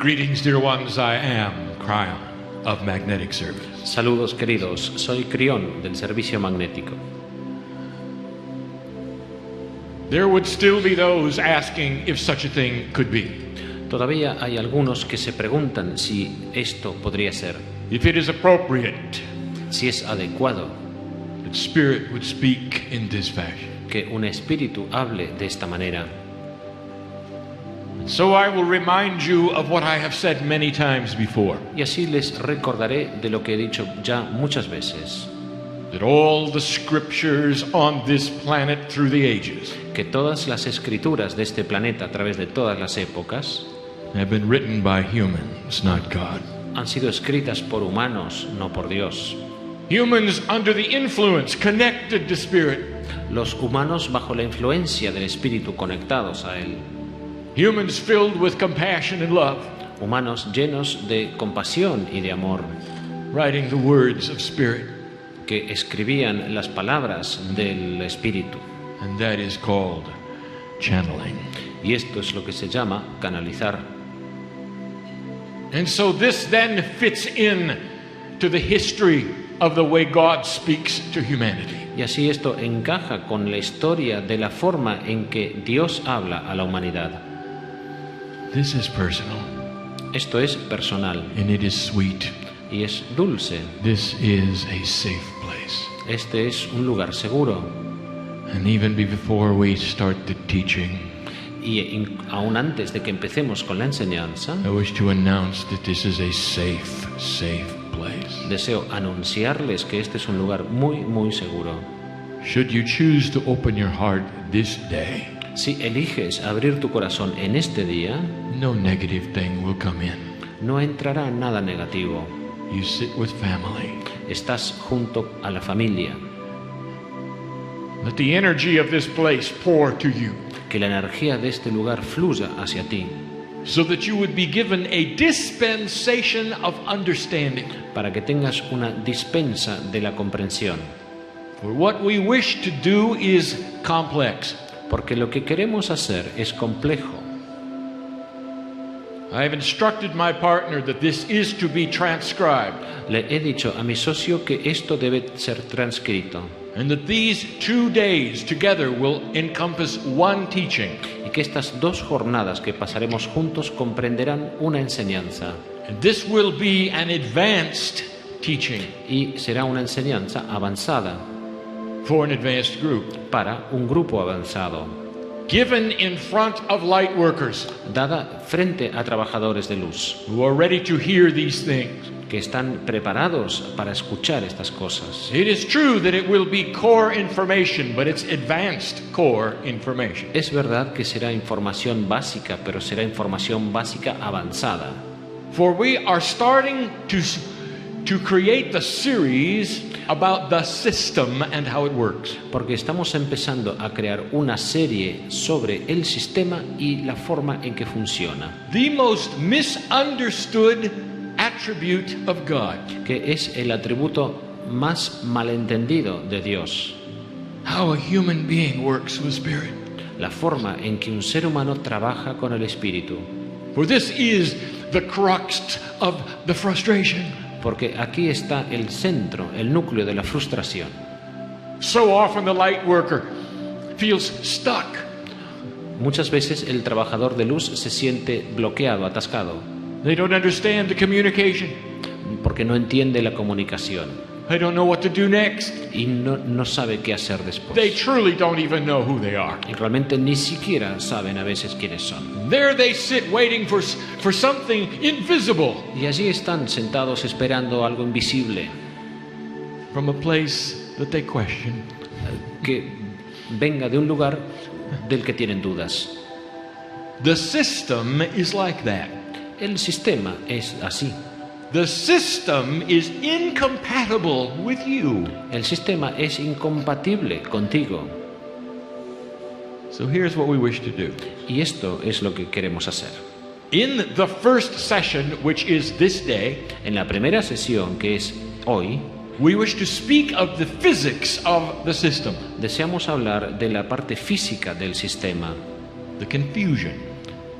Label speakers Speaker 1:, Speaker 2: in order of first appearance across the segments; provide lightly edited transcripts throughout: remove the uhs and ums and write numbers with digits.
Speaker 1: Greetings, dear ones. I am Kryon of Magnetic Service.
Speaker 2: Saludos queridos, soy Kryon del servicio magnético.
Speaker 1: There would still be those asking if such a thing could be.
Speaker 2: Todavía hay algunos que se preguntan si esto podría ser,
Speaker 1: If it is appropriate
Speaker 2: si es adecuado
Speaker 1: that Spirit would speak in this fashion.
Speaker 2: que un espíritu hable de esta manera.
Speaker 1: So I will remind you of what I have said many times before.
Speaker 2: Y así les recordaré de lo que he dicho ya muchas veces,
Speaker 1: That all the scriptures on this planet through the ages
Speaker 2: que todas las escrituras de este planeta a través de todas las épocas
Speaker 1: have been written by humans, not God.
Speaker 2: han sido escritas por humanos, no por Dios.
Speaker 1: Humans under the influence, connected to Spirit.
Speaker 2: Los humanos bajo la influencia del espíritu conectados a él.
Speaker 1: Humans filled with compassion and love.
Speaker 2: Humanos llenos de compasión y de amor,
Speaker 1: Writing the words of Spirit.
Speaker 2: que escribían las palabras del espíritu.
Speaker 1: And that is called channeling.
Speaker 2: Y esto es lo que se llama canalizar.
Speaker 1: And so this then fits in to the history of the way God speaks to humanity.
Speaker 2: Y así esto encaja con la historia de la forma en que Dios habla a la humanidad.
Speaker 1: This is personal
Speaker 2: Esto es personal
Speaker 1: and it is sweet.
Speaker 2: y es dulce.
Speaker 1: This is a safe place.
Speaker 2: Este es un lugar seguro.
Speaker 1: And even before we start the teaching,
Speaker 2: Y aún antes de que empecemos con la enseñanza,
Speaker 1: I wish to announce that this is a safe place.
Speaker 2: deseo anunciarles que este es un lugar muy, muy seguro.
Speaker 1: Should you choose to open your heart this day,
Speaker 2: Si eliges abrir tu corazón en este día,
Speaker 1: no negative thing will come in.
Speaker 2: no entrará nada negativo.
Speaker 1: You sit with family.
Speaker 2: Estás junto a la familia.
Speaker 1: Let the energy of this place pour to you,
Speaker 2: Que la energía de este lugar fluya hacia ti,
Speaker 1: so that you would be given a dispensation of understanding.
Speaker 2: para que tengas una dispensa de la comprensión.
Speaker 1: For what we wish to do is complex.
Speaker 2: Porque lo que queremos hacer es complejo.
Speaker 1: I have instructed my partner that this is to be transcribed,
Speaker 2: Le he dicho a mi socio que esto debe ser transcrito
Speaker 1: and that these 2 days together will encompass one teaching.
Speaker 2: y que estas 2 jornadas que pasaremos juntos comprenderán una enseñanza.
Speaker 1: And this will be an advanced teaching
Speaker 2: Y será una enseñanza avanzada
Speaker 1: for an advanced group,
Speaker 2: para un grupo avanzado,
Speaker 1: given in front of light workers
Speaker 2: dada frente a trabajadores de luz,
Speaker 1: who are ready to hear these things.
Speaker 2: que están preparados para escuchar estas cosas.
Speaker 1: It is true that it will be core information, but it's advanced core information.
Speaker 2: Es verdad que será información básica, pero será información básica avanzada.
Speaker 1: For we are starting to create the series about the system and how it works.
Speaker 2: Porque estamos empezando a crear una serie sobre el sistema y la forma en que funciona,
Speaker 1: The most misunderstood attribute of God.
Speaker 2: que es el atributo más malentendido de Dios,
Speaker 1: How a human being works with spirit.
Speaker 2: la forma en que un ser humano trabaja con el espíritu.
Speaker 1: For this is the crux of the frustration.
Speaker 2: Porque aquí está el centro, el núcleo de la frustración.
Speaker 1: So often the light worker feels stuck.
Speaker 2: Muchas veces el trabajador de luz se siente bloqueado, atascado,
Speaker 1: They don't understand the communication.
Speaker 2: porque no entiende la comunicación
Speaker 1: They don't know what to do next.
Speaker 2: y no sabe qué hacer
Speaker 1: They
Speaker 2: después.
Speaker 1: truly don't even know who they are.
Speaker 2: Y realmente ni siquiera saben a veces quiénes son.
Speaker 1: There they sit waiting for something invisible
Speaker 2: Y allí están sentados esperando algo invisible
Speaker 1: from a place that they question.
Speaker 2: que venga de un lugar del que tienen dudas.
Speaker 1: The system is like that.
Speaker 2: El sistema es así.
Speaker 1: The system is incompatible with you.
Speaker 2: El sistema es incompatible contigo.
Speaker 1: So here's what we wish to do.
Speaker 2: Y esto es lo que queremos hacer.
Speaker 1: In the first session, which is this day,
Speaker 2: En la primera sesión, que es hoy,
Speaker 1: we wish to speak of the physics of the system,
Speaker 2: deseamos hablar de la parte física del sistema,
Speaker 1: the confusion,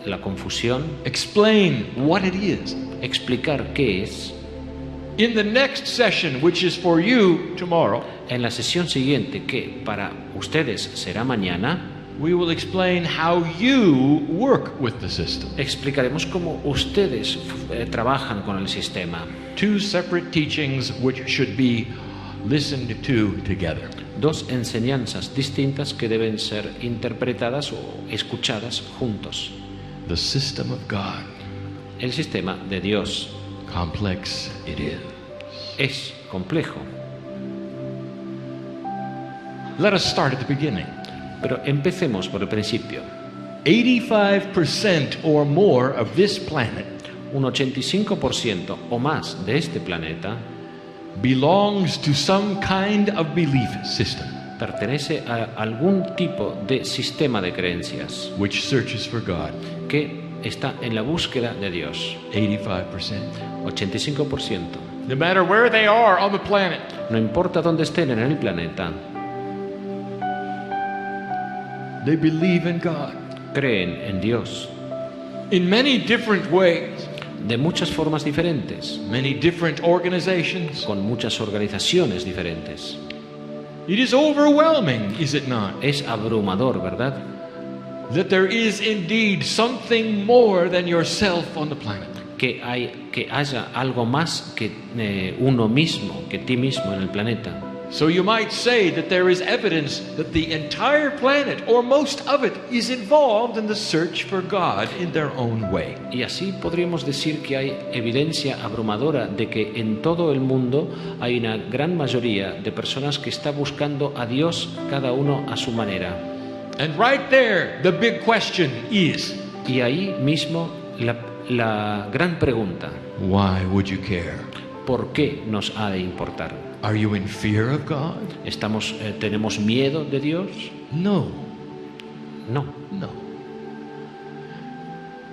Speaker 2: la confusión,
Speaker 1: explain what it is.
Speaker 2: explicar qué es.
Speaker 1: In the next session, which is for you tomorrow,
Speaker 2: En la sesión siguiente, que para ustedes será mañana,
Speaker 1: we will explain how you work with the system.
Speaker 2: explicaremos cómo ustedes trabajan con el sistema.
Speaker 1: Two separate teachings which should be listened to together.
Speaker 2: Dos enseñanzas distintas que deben ser interpretadas o escuchadas juntos.
Speaker 1: The system of God,
Speaker 2: El sistema de Dios
Speaker 1: complex it is.
Speaker 2: es complejo,
Speaker 1: Let us start at the beginning.
Speaker 2: pero empecemos por el principio.
Speaker 1: 85% or more of this planet
Speaker 2: Un 85% o más de este planeta
Speaker 1: belongs to some kind of belief system
Speaker 2: pertenece a algún tipo de sistema de creencias
Speaker 1: which searches for God.
Speaker 2: que está en la búsqueda de Dios.
Speaker 1: 85%.
Speaker 2: 85%.
Speaker 1: No matter where they are on the planet,
Speaker 2: No importa dónde estén en el planeta,
Speaker 1: they believe in God
Speaker 2: creen en Dios
Speaker 1: in many different ways,
Speaker 2: de muchas formas diferentes,
Speaker 1: many different organizations.
Speaker 2: con muchas organizaciones diferentes.
Speaker 1: It is overwhelming, is it not?
Speaker 2: Es abrumador, ¿verdad?
Speaker 1: That there is indeed something more than yourself on the planet.
Speaker 2: Que haya algo más que uno mismo, que ti mismo en el planeta.
Speaker 1: So you might say that there is evidence that the entire planet, or most of it, is involved in the search for God in their own way.
Speaker 2: Y así podríamos decir que hay evidencia abrumadora de que en todo el mundo hay una gran mayoría de personas que está buscando a Dios, cada uno a su manera.
Speaker 1: And right there, the big question is,
Speaker 2: Y ahí mismo la gran pregunta,
Speaker 1: why would you care?
Speaker 2: ¿por qué nos ha de importar?
Speaker 1: Are you in fear of God?
Speaker 2: ¿Tenemos miedo de Dios?
Speaker 1: No,
Speaker 2: No.
Speaker 1: no.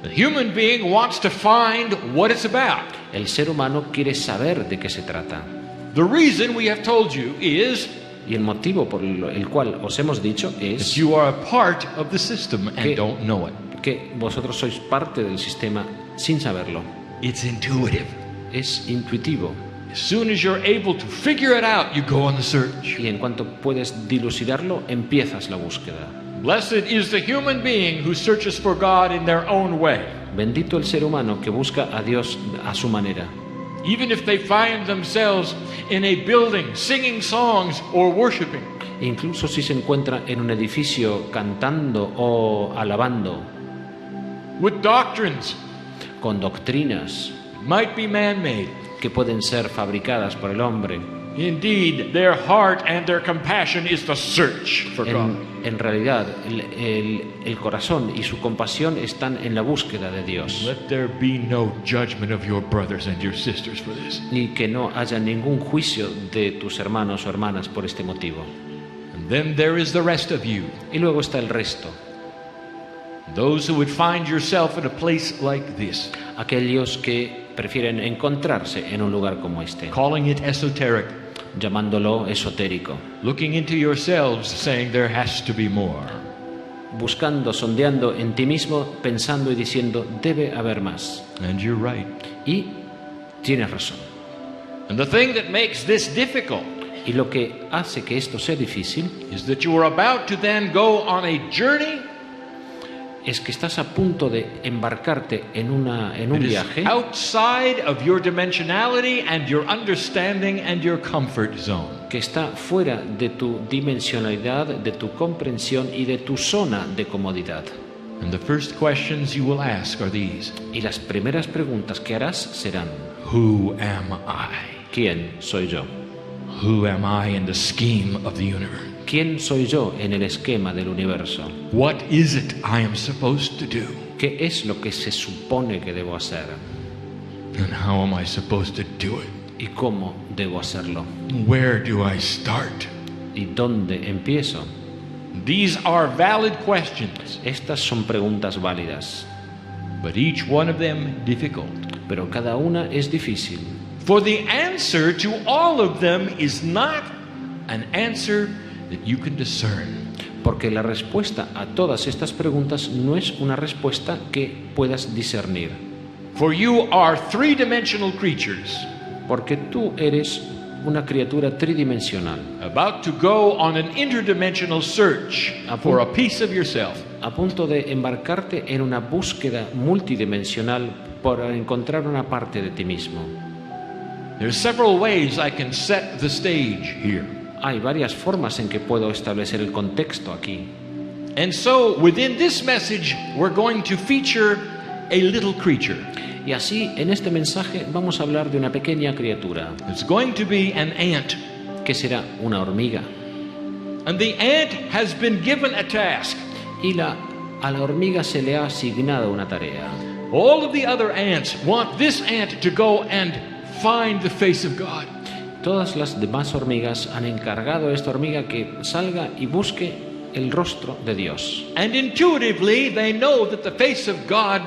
Speaker 1: The human being wants to find what it's about.
Speaker 2: El ser humano quiere saber de qué se trata.
Speaker 1: The reason we have told you is
Speaker 2: Y el motivo por el cual os hemos dicho
Speaker 1: that
Speaker 2: es
Speaker 1: you are a part of the system and
Speaker 2: que-
Speaker 1: don't know it.
Speaker 2: que vosotros sois parte del sistema sin saberlo.
Speaker 1: It's intuitive.
Speaker 2: Es intuitivo.
Speaker 1: As soon as you're able to figure it out, you go on the search.
Speaker 2: Y en cuanto puedes dilucidarlo, empiezas la búsqueda.
Speaker 1: Blessed is the human being who searches for God in their own way,
Speaker 2: Bendito el ser humano que busca a Dios a su manera.
Speaker 1: even if they find themselves in a building singing songs or worshiping.
Speaker 2: Incluso si se encuentra en un edificio cantando o alabando,
Speaker 1: With doctrines
Speaker 2: con doctrinas
Speaker 1: might be man-made.
Speaker 2: que pueden ser fabricadas por el hombre.
Speaker 1: Indeed, their heart and their compassion is the search for God.
Speaker 2: En realidad, el corazón y su compasión están en la búsqueda de Dios.
Speaker 1: Let there be no judgment of your brothers and your sisters for this.
Speaker 2: Y que no haya ningún juicio de tus hermanos o hermanas por este motivo.
Speaker 1: And then there is the rest of you.
Speaker 2: Y luego está el resto.
Speaker 1: Those who would find yourself in a place like this,
Speaker 2: Aquellos que prefieren encontrarse en un lugar como este,
Speaker 1: calling it esoteric,
Speaker 2: llamándolo esotérico,
Speaker 1: looking into yourselves, saying there has to be more.
Speaker 2: buscando, sondeando en ti mismo, pensando y diciendo, debe haber más.
Speaker 1: And you're right.
Speaker 2: Y tienes razón.
Speaker 1: And the thing that makes this difficult
Speaker 2: Y lo que hace que esto sea difícil
Speaker 1: is that you are about to then go on a journey
Speaker 2: es que estás a punto de embarcarte en un
Speaker 1: that is
Speaker 2: viaje
Speaker 1: outside of your dimensionality and your understanding and your comfort zone.
Speaker 2: que está fuera de tu dimensionalidad, de tu comprensión y de tu zona de comodidad.
Speaker 1: And the first questions you will ask are these:
Speaker 2: Y las primeras preguntas que harás serán,
Speaker 1: Who am I?
Speaker 2: ¿quién soy yo?
Speaker 1: Who am I in the scheme of the universe?
Speaker 2: ¿Quién soy yo en el esquema del universo?
Speaker 1: What is it I am supposed to do?
Speaker 2: ¿Qué es lo que se supone que debo hacer?
Speaker 1: And how am I supposed to do it?
Speaker 2: ¿Y cómo debo hacerlo?
Speaker 1: Where do I start?
Speaker 2: ¿Y dónde empiezo?
Speaker 1: These are valid questions,
Speaker 2: Estas son preguntas válidas,
Speaker 1: but each one of them difficult.
Speaker 2: pero cada una es difícil.
Speaker 1: For the answer to all of them is not an answer that you can discern.
Speaker 2: Porque la respuesta a todas estas preguntas no es una respuesta que puedas discernir.
Speaker 1: For you are three-dimensional creatures,
Speaker 2: Porque tú eres una criatura tridimensional,
Speaker 1: about to go on an interdimensional search for a piece of yourself.
Speaker 2: a punto de embarcarte en una búsqueda multidimensional para encontrar una parte de ti mismo.
Speaker 1: There's several ways I can set the stage here.
Speaker 2: Hay varias formas en que puedo establecer el contexto aquí.
Speaker 1: And so, within this message, we're going to feature a little creature.
Speaker 2: Y así, en este mensaje vamos a hablar de una pequeña criatura,
Speaker 1: It's going to be an ant.
Speaker 2: que será una hormiga.
Speaker 1: And the ant has been given a task.
Speaker 2: Y a la hormiga se le ha asignado una tarea.
Speaker 1: All of the other ants want this ant to go and find the face of God.
Speaker 2: Todas las demás hormigas han encargado a esta hormiga que salga y busque el rostro de Dios.
Speaker 1: And intuitively, they know that the face of God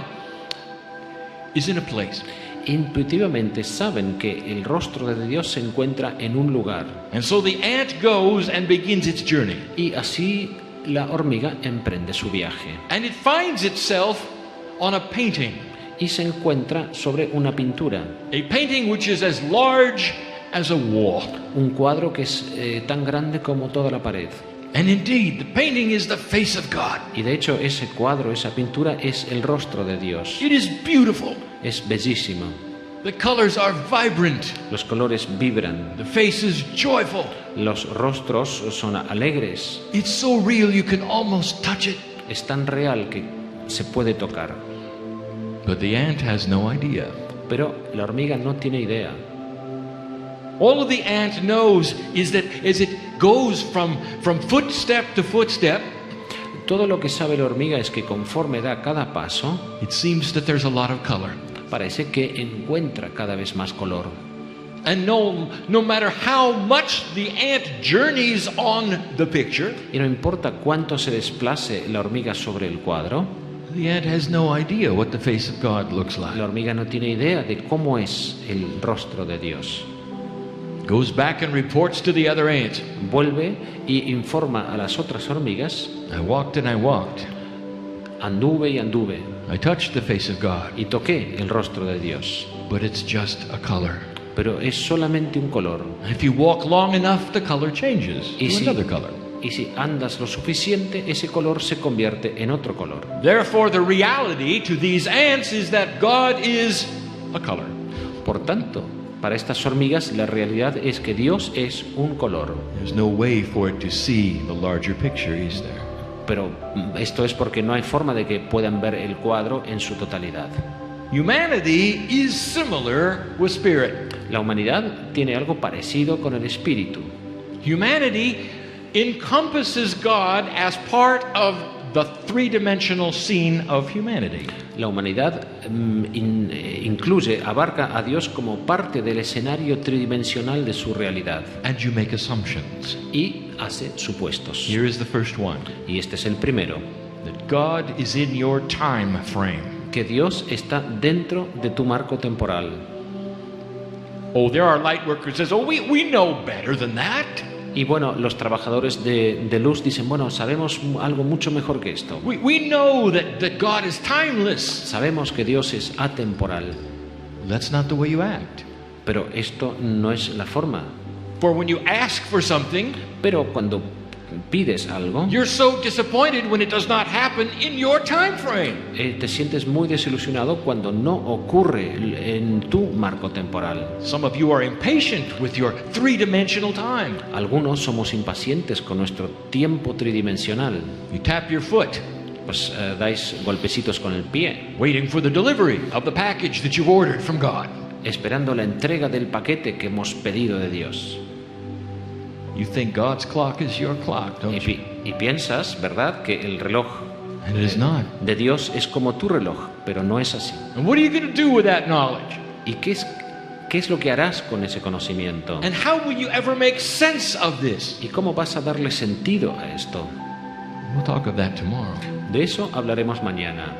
Speaker 1: is in a place.
Speaker 2: Intuitivamente saben que el rostro de Dios se encuentra en un lugar.
Speaker 1: And so the ant goes and begins its journey.
Speaker 2: Y así la hormiga emprende su viaje.
Speaker 1: And it finds itself on a painting.
Speaker 2: Y se encuentra sobre una pintura.
Speaker 1: A painting which is as large as a wall.
Speaker 2: Un cuadro que es tan grande como toda la pared.
Speaker 1: And indeed, the painting is the face of God.
Speaker 2: Y de hecho ese cuadro, esa pintura es el rostro de Dios.
Speaker 1: It is beautiful.
Speaker 2: Es bellísimo.
Speaker 1: The colors are vibrant.
Speaker 2: Los colores vibran.
Speaker 1: The face is joyful.
Speaker 2: Los rostros son alegres.
Speaker 1: It's so real you can almost touch it.
Speaker 2: Es tan real que se puede tocar.
Speaker 1: But the ant has no idea.
Speaker 2: Pero la hormiga no tiene idea.
Speaker 1: All of the ant knows is that as it goes from footstep to footstep,
Speaker 2: Todo lo que sabe la hormiga es que conforme da cada paso,
Speaker 1: it seems that there's a lot of color.
Speaker 2: parece que encuentra cada vez más color.
Speaker 1: And no matter how much the ant journeys on the picture,
Speaker 2: Y no importa cuánto se desplace la hormiga sobre el cuadro,
Speaker 1: the ant has no idea what the face of God looks like.
Speaker 2: la hormiga no tiene idea de cómo es el rostro de Dios.
Speaker 1: Goes back and reports to the other ants.
Speaker 2: Vuelve y informa a las otras hormigas:
Speaker 1: I walked and I walked.
Speaker 2: anduve y anduve
Speaker 1: I touched the face of God,
Speaker 2: y toqué el rostro de Dios,
Speaker 1: but it's just a color.
Speaker 2: pero es solamente un color.
Speaker 1: If you walk long enough, the color changes
Speaker 2: Y
Speaker 1: to
Speaker 2: si,
Speaker 1: another color.
Speaker 2: y si andas lo suficiente, ese color se convierte en otro color.
Speaker 1: Therefore, the reality to these ants is that God is a color.
Speaker 2: Por tanto, para estas hormigas la realidad es que Dios es un color.
Speaker 1: There's no way for it to see the larger picture, is there?
Speaker 2: Pero esto es porque no hay forma de que puedan ver el cuadro en su totalidad.
Speaker 1: Humanity is similar with spirit.
Speaker 2: La humanidad tiene algo parecido con el espíritu.
Speaker 1: Humanity encompasses God as part of the three-dimensional scene of humanity.
Speaker 2: La humanidad incluye, abarca a Dios como parte del escenario tridimensional de su realidad
Speaker 1: And you make assumptions.
Speaker 2: y hace supuestos.
Speaker 1: Here is the first one.
Speaker 2: Y este es el primero,
Speaker 1: That God is in your time frame.
Speaker 2: que Dios está dentro de tu marco temporal.
Speaker 1: Oh, there are light workers that says, oh, we know better than that.
Speaker 2: Y bueno, los trabajadores de luz dicen, bueno, sabemos algo mucho mejor que esto.
Speaker 1: We know that God is timeless.
Speaker 2: Sabemos que Dios es atemporal,
Speaker 1: That's not the way you act.
Speaker 2: pero esto no es la forma.
Speaker 1: For when you ask for something,
Speaker 2: Pero cuando pides algo,
Speaker 1: you're so disappointed when it does not happen in your time frame.
Speaker 2: te sientes muy desilusionado cuando no ocurre en tu marco temporal.
Speaker 1: Some of you are impatient with your three-dimensional time.
Speaker 2: Algunos somos impacientes con nuestro tiempo tridimensional.
Speaker 1: You tap your foot,
Speaker 2: Pues dais golpecitos con el pie,
Speaker 1: waiting for the delivery of the package that you've ordered from God.
Speaker 2: esperando la entrega del paquete que hemos pedido de Dios.
Speaker 1: You think God's clock is your clock, don't you?
Speaker 2: Y piensas, ¿verdad?, que el reloj
Speaker 1: And it is not.
Speaker 2: de Dios es como tu reloj, pero no es así.
Speaker 1: And what are you going to do with that knowledge?
Speaker 2: ¿Y qué es lo que harás con ese conocimiento?
Speaker 1: And how will you ever make sense of this?
Speaker 2: ¿Y cómo vas a darle sentido a esto?
Speaker 1: We'll talk of that tomorrow.
Speaker 2: De eso hablaremos mañana.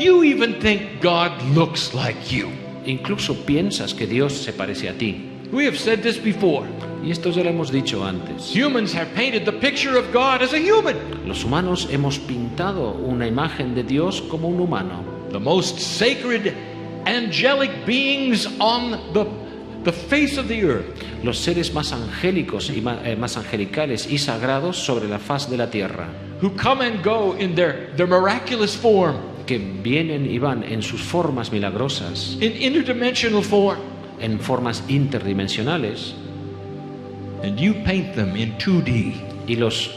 Speaker 1: You even think God looks like you.
Speaker 2: Incluso piensas que Dios se parece a ti.
Speaker 1: We have said this before.
Speaker 2: Y esto ya lo hemos dicho antes.
Speaker 1: Humans have painted the picture of God as a human.
Speaker 2: Los humanos hemos pintado una imagen de Dios como un humano.
Speaker 1: The most sacred angelic beings on the face of the earth.
Speaker 2: Los seres más angélicos y más angelicales y sagrados sobre la faz de la tierra.
Speaker 1: Who come and go in their miraculous form.
Speaker 2: Que vienen y van en sus formas milagrosas.
Speaker 1: In interdimensional form.
Speaker 2: En formas interdimensionales.
Speaker 1: And you paint them in 2D.
Speaker 2: Y los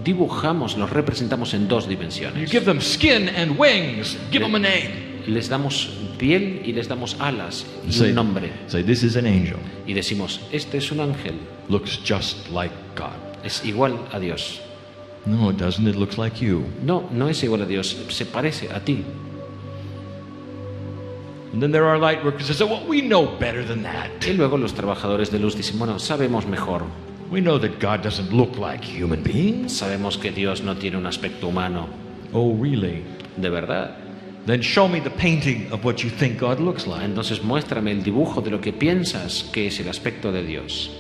Speaker 2: dibujamos, los representamos en 2 dimensiones.
Speaker 1: You give them skin and wings. Give them a name.
Speaker 2: Les damos piel y les damos alas y un nombre.
Speaker 1: Say, this is an angel.
Speaker 2: Y decimos, este es un ángel.
Speaker 1: Looks just like God.
Speaker 2: Es igual a Dios.
Speaker 1: No, it doesn't. It looks like you.
Speaker 2: No, no es igual a Dios. Se parece a ti.
Speaker 1: And then there are light workers who say, well, we know better than that.
Speaker 2: Y luego los trabajadores de luz dicen, bueno, sabemos mejor.
Speaker 1: We know that God doesn't look like human beings.
Speaker 2: Sabemos que Dios no tiene un aspecto humano.
Speaker 1: Oh, really?
Speaker 2: ¿De verdad?
Speaker 1: Then show me the painting of what you think God looks like.
Speaker 2: Entonces muéstrame el dibujo de lo que piensas que es el aspecto de Dios.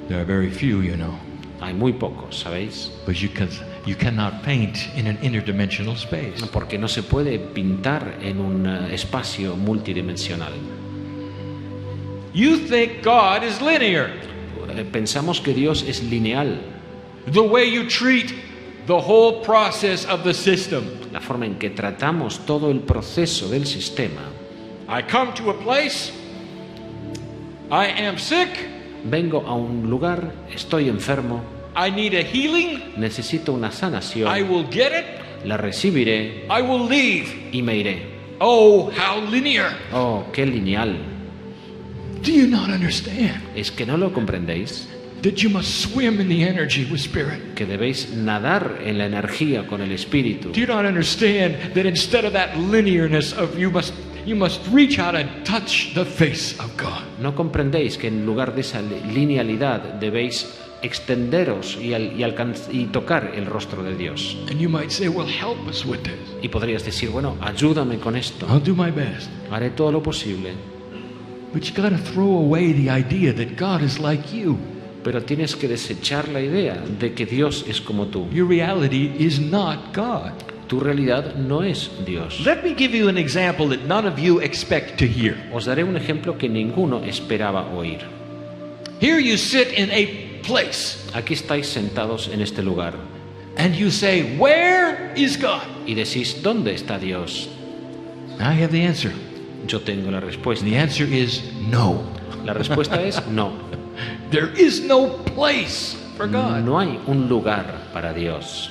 Speaker 1: There are very few, you know.
Speaker 2: Hay muy pocos, ¿sabéis?
Speaker 1: But you cannot paint in an interdimensional space.
Speaker 2: Porque no se puede pintar en un espacio multidimensional.
Speaker 1: You think God is linear.
Speaker 2: Pensamos que Dios es lineal.
Speaker 1: The way you treat the whole process of the system.
Speaker 2: La forma en que tratamos todo el proceso del sistema.
Speaker 1: I come to a place. I am sick.
Speaker 2: Vengo a un lugar, estoy enfermo.
Speaker 1: I need a healing.
Speaker 2: Necesito una sanación.
Speaker 1: I will get it.
Speaker 2: La recibiré.
Speaker 1: I will leave.
Speaker 2: Y me iré.
Speaker 1: Oh, how linear.
Speaker 2: Oh, qué lineal.
Speaker 1: Do you not understand?
Speaker 2: ¿Es que no lo comprendéis?
Speaker 1: That you must swim in the energy with spirit.
Speaker 2: Que debéis nadar en la energía con el espíritu.
Speaker 1: Do you not understand that instead of that linearness of you must reach out and touch the face of God?
Speaker 2: ¿No comprendéis que en lugar de esa linealidad debéis extenderos y tocar el rostro de Dios?
Speaker 1: And you might say, well, help us with this.
Speaker 2: Y podrías decir, bueno, ayúdame con esto.
Speaker 1: I'll do my best.
Speaker 2: Haré todo lo posible.
Speaker 1: But you got to throw away the idea that God is like you.
Speaker 2: Pero tienes que desechar la idea de que Dios es como tú.
Speaker 1: Your reality is not God.
Speaker 2: Tu realidad no es Dios.
Speaker 1: Let me give you an example that none of you expect to hear.
Speaker 2: Os daré un ejemplo que ninguno esperaba oír.
Speaker 1: Here you sit in a place.
Speaker 2: Aquí estáis sentados en este lugar.
Speaker 1: And you say, where is God?
Speaker 2: Y decís, ¿dónde está Dios?
Speaker 1: I have the answer.
Speaker 2: Yo tengo la respuesta.
Speaker 1: And the answer is no.
Speaker 2: La respuesta es no.
Speaker 1: There is no place for God.
Speaker 2: No hay un lugar para Dios.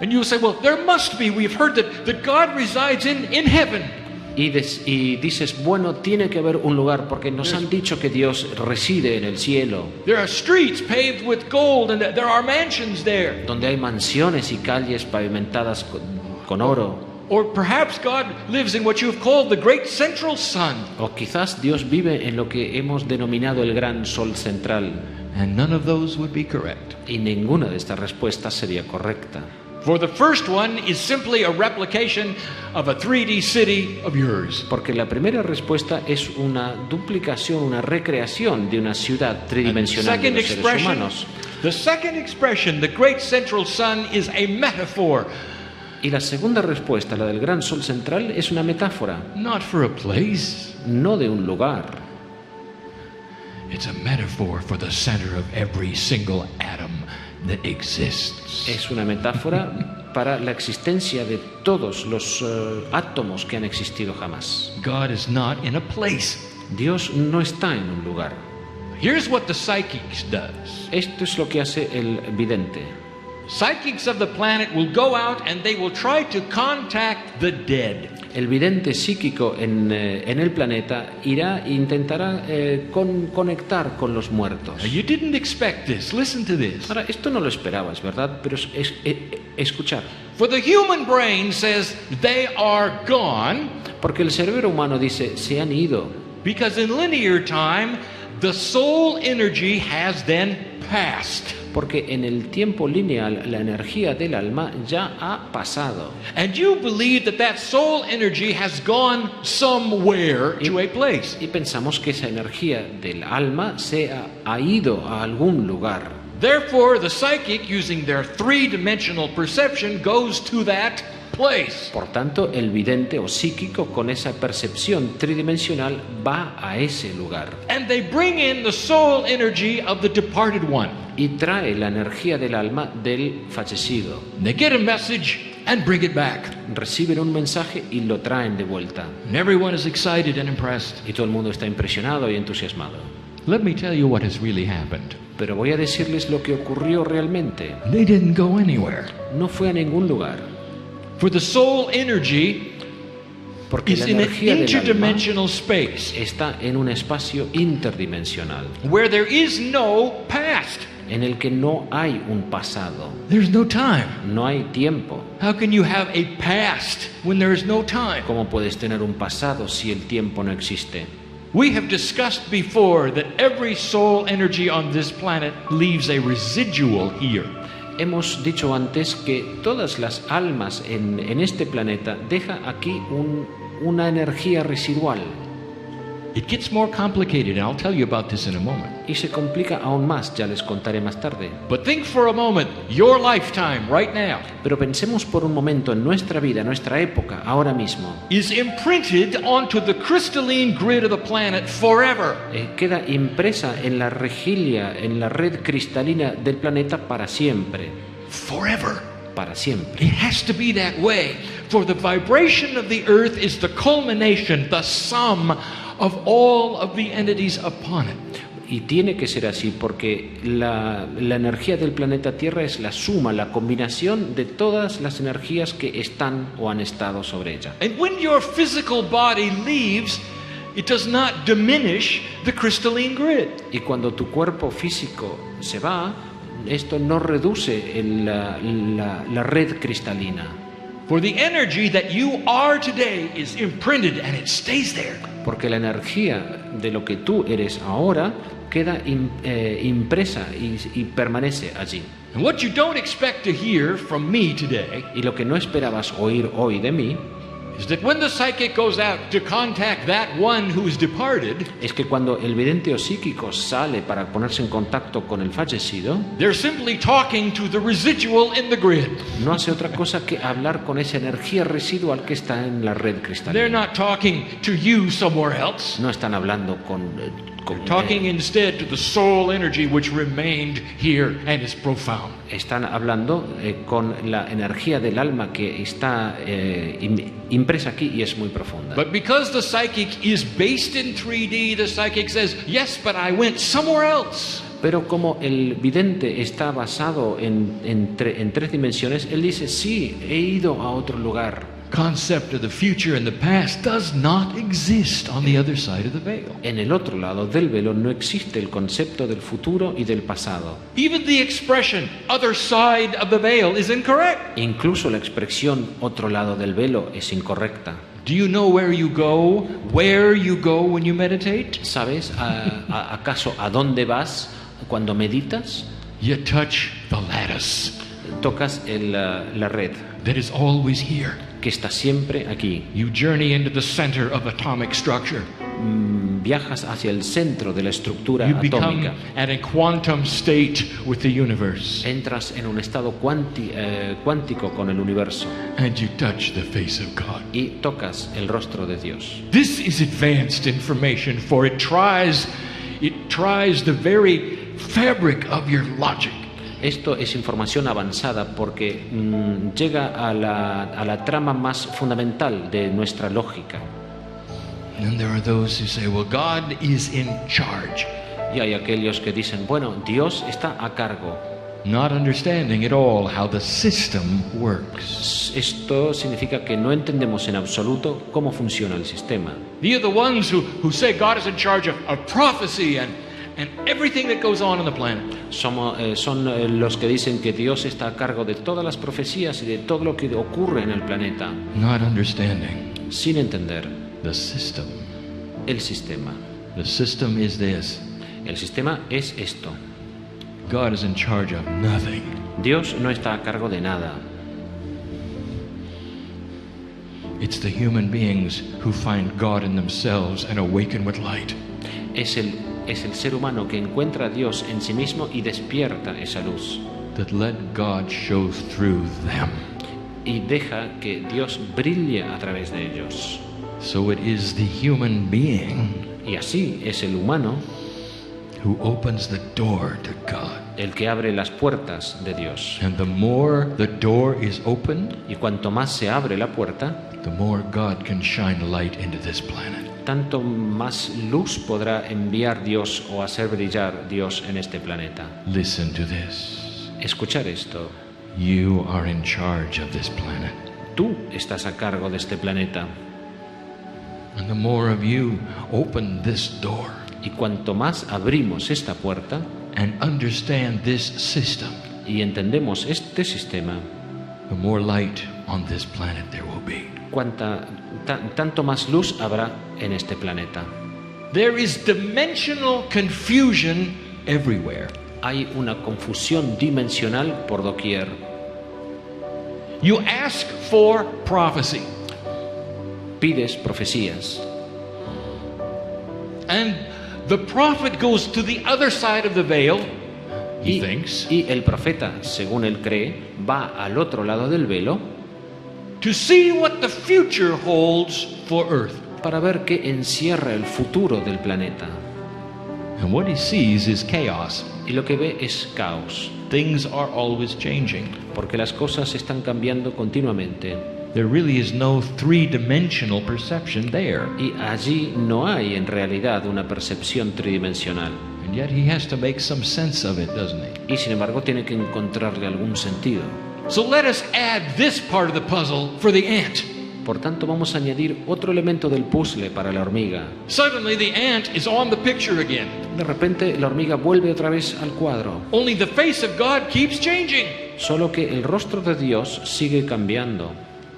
Speaker 1: And you say, well, there must be. We've heard that God resides in heaven.
Speaker 2: Y dices, bueno, tiene que haber un lugar porque nos han dicho que Dios reside en el cielo.
Speaker 1: There are streets paved with gold and there are mansions there.
Speaker 2: Donde hay mansiones y calles pavimentadas con oro.
Speaker 1: Or perhaps God lives in what you have called the great central sun.
Speaker 2: O quizás Dios vive en lo que hemos denominado el gran sol central.
Speaker 1: And none of those would be correct.
Speaker 2: Y ninguna de estas respuestas sería correcta.
Speaker 1: For the first one is simply a replication of a 3D city of yours.
Speaker 2: Porque la primera respuesta es una duplicación, una recreación de una ciudad tridimensional de los seres humanos.
Speaker 1: The second expression, the great central sun, is a metaphor.
Speaker 2: Y la segunda respuesta, la del gran sol central, es una metáfora.
Speaker 1: Not for a place.
Speaker 2: No de un lugar.
Speaker 1: It's a metaphor for the center of every single atom that exists.
Speaker 2: Es una metáfora para la existencia de todos los átomos que han existido jamás.
Speaker 1: God is not in a place.
Speaker 2: Dios no está en un lugar.
Speaker 1: Here's what the psychics does.
Speaker 2: Esto es lo que hace el vidente.
Speaker 1: Psychics of the planet will go out and they will try to contact the dead.
Speaker 2: El vidente psíquico en el planeta irá e intentará conectar con los muertos.
Speaker 1: Now, you didn't expect this. Listen to this.
Speaker 2: Ahora, esto no lo esperabas, ¿verdad? Pero escuchar.
Speaker 1: For the human brain says they are gone.
Speaker 2: Porque el cerebro humano dice, se han ido.
Speaker 1: Because in linear time, the soul energy has then passed.
Speaker 2: Porque en el tiempo lineal la energía del alma ya ha pasado.
Speaker 1: And you believe that that soul energy has gone somewhere to a place.
Speaker 2: Y pensamos que esa energía del alma ha ido a algún lugar.
Speaker 1: Therefore, the psychic, using their three-dimensional perception, goes to that place.
Speaker 2: Por tanto, el vidente o psíquico con esa percepción tridimensional va a ese lugar.
Speaker 1: And they bring in the soul energy of the departed one.
Speaker 2: Y trae la energía del alma del fallecido.
Speaker 1: And they get a message and bring it back.
Speaker 2: Reciben un mensaje y lo traen de vuelta.
Speaker 1: And everyone is excited and impressed.
Speaker 2: Y todo el mundo está impresionado y entusiasmado.
Speaker 1: Let me tell you what has really happened.
Speaker 2: Pero voy a decirles lo que ocurrió realmente.
Speaker 1: They didn't go anywhere.
Speaker 2: No fue a ningún lugar.
Speaker 1: For the soul energy
Speaker 2: Porque
Speaker 1: is
Speaker 2: la
Speaker 1: in an
Speaker 2: energía del alma
Speaker 1: interdimensional space
Speaker 2: está en un espacio interdimensional
Speaker 1: where there is no past.
Speaker 2: en el que no hay un pasado,
Speaker 1: There's no time.
Speaker 2: no hay tiempo.
Speaker 1: How can you have a past when there is no time?
Speaker 2: ¿Cómo puedes tener un pasado si el tiempo no existe?
Speaker 1: We have discussed before that every soul energy on this planet leaves a residual here.
Speaker 2: Hemos dicho antes que todas las almas en este planeta deja aquí una energía residual.
Speaker 1: It gets more complicated, and I'll tell you about this in a moment.
Speaker 2: Y se complica aún más, ya les contaré más tarde.
Speaker 1: But think for a moment, your lifetime right now
Speaker 2: Pero pensemos por un momento en nuestra vida, nuestra época, ahora mismo.
Speaker 1: is imprinted onto the crystalline grid of the planet forever.
Speaker 2: Queda impresa en la regilia, en la red cristalina del planeta para siempre.
Speaker 1: Forever.
Speaker 2: Para siempre.
Speaker 1: It has to be that way. For the vibration of the earth is the culmination, the sum of all of the entities upon it.
Speaker 2: Y tiene que ser así porque la energía del planeta Tierra es la suma, la combinación de todas las energías que están o han estado sobre ella.
Speaker 1: And when your physical body leaves, it does not diminish the crystalline grid.
Speaker 2: Y cuando tu cuerpo físico se va, esto no reduce la red cristalina.
Speaker 1: For the energy that you are today is imprinted and it stays there.
Speaker 2: Porque la energía de lo que tú eres ahora queda impresa y permanece allí.
Speaker 1: And what you don't expect to hear from me today
Speaker 2: Y lo que no esperabas oír hoy de mí
Speaker 1: is that when the psychic goes out to contact that one who is departed,
Speaker 2: es que cuando el vidente o psíquico sale para ponerse en contacto con el fallecido,
Speaker 1: they're simply talking to the residual in the grid.
Speaker 2: no hace otra cosa que hablar con esa energía residual que está en la red
Speaker 1: They're
Speaker 2: cristalina.
Speaker 1: not talking to you somewhere else.
Speaker 2: No están hablando
Speaker 1: Talking instead to the soul energy which remained here and is profound.
Speaker 2: están hablando con la energía del alma que está impresa aquí y es muy profunda.
Speaker 1: But because the psychic is based in 3D, the psychic says, yes, but I went somewhere else.
Speaker 2: Pero como el vidente está basado en tres dimensiones, él dice, sí, he ido a otro lugar.
Speaker 1: Concept of the future and the past does not exist on the other side of the veil.
Speaker 2: En el otro lado del velo no existe el concepto del futuro y del pasado.
Speaker 1: Even the expression other side of the veil is incorrect.
Speaker 2: Incluso la expresión otro lado del velo es incorrecta.
Speaker 1: Do you know where you go when you meditate?
Speaker 2: ¿Sabes acaso a dónde vas cuando meditas?
Speaker 1: You touch the lattice
Speaker 2: Tocas la red
Speaker 1: that is always here.
Speaker 2: que está siempre aquí.
Speaker 1: You journey into the center of atomic structure.
Speaker 2: Viajas hacia el centro de la estructura
Speaker 1: You become
Speaker 2: atómica.
Speaker 1: at a quantum state with the universe.
Speaker 2: Entras en un estado cuántico con el universo
Speaker 1: And you touch the face of God.
Speaker 2: y tocas el rostro de Dios.
Speaker 1: This is advanced information, for it tries the very fabric of your logic.
Speaker 2: Esto es información avanzada porque llega a la trama más fundamental de nuestra lógica.
Speaker 1: And there are those who say, well, God is in charge,
Speaker 2: Y hay aquellos que dicen, bueno, Dios está a cargo.
Speaker 1: not understanding at all how the system works.
Speaker 2: Esto significa que no entendemos en absoluto cómo funciona el sistema.
Speaker 1: These are the ones who say God is in charge of prophecy and everything that goes on the planet.
Speaker 2: Son los que dicen que Dios está a cargo de todas las profecías y de todo lo que ocurre en el planeta,
Speaker 1: Not understanding
Speaker 2: sin entender
Speaker 1: the system.
Speaker 2: el sistema.
Speaker 1: The system is this.
Speaker 2: El sistema es esto.
Speaker 1: God is in charge of nothing.
Speaker 2: Dios no está a cargo de nada.
Speaker 1: It's the human beings who find God in themselves and awaken with light.
Speaker 2: Es el ser humano que encuentra a Dios en sí mismo y despierta esa luz.
Speaker 1: That let God show through them.
Speaker 2: Y deja que Dios brille a través de ellos.
Speaker 1: So it is the human being
Speaker 2: Y así es el humano
Speaker 1: who opens the door to God.
Speaker 2: el que abre las puertas de Dios.
Speaker 1: And the more the door is opened,
Speaker 2: Y cuanto más se abre la puerta,
Speaker 1: the more God can shine light into this planet.
Speaker 2: tanto más luz podrá enviar Dios o hacer brillar Dios en este planeta.
Speaker 1: Listen to this.
Speaker 2: Escuchar esto.
Speaker 1: You are in charge of this planet.
Speaker 2: Tú estás a cargo de este planeta.
Speaker 1: And the more of you open this door
Speaker 2: Y cuanto más abrimos esta puerta
Speaker 1: and understand this system,
Speaker 2: y entendemos este sistema,
Speaker 1: the more light on this planet there will be.
Speaker 2: tanto más luz habrá en este planeta.
Speaker 1: There is dimensional confusion everywhere.
Speaker 2: Hay una confusión dimensional por doquier.
Speaker 1: You ask for prophecy,
Speaker 2: Pides profecías
Speaker 1: and the prophet goes to the other side of the veil, he thinks,
Speaker 2: y el profeta, según él cree, va al otro lado del velo
Speaker 1: to see what the future holds for Earth.
Speaker 2: para ver qué encierra el futuro del planeta.
Speaker 1: And what he sees is chaos.
Speaker 2: Y lo que ve es caos,
Speaker 1: Things are always changing.
Speaker 2: porque las cosas están cambiando continuamente.
Speaker 1: There really is no three-dimensional perception there.
Speaker 2: Y allí no hay en realidad una percepción tridimensional.
Speaker 1: And yet he has to make some sense of it, doesn't he?
Speaker 2: Y sin embargo tiene que encontrarle algún sentido.
Speaker 1: So let us add this part of the puzzle for the ant.
Speaker 2: Por tanto, vamos a añadir otro elemento del puzzle para la hormiga.
Speaker 1: Suddenly the ant is on the picture again.
Speaker 2: De repente, la hormiga vuelve otra vez al cuadro.
Speaker 1: Only the face of God keeps changing.
Speaker 2: Solo que el rostro de Dios sigue cambiando.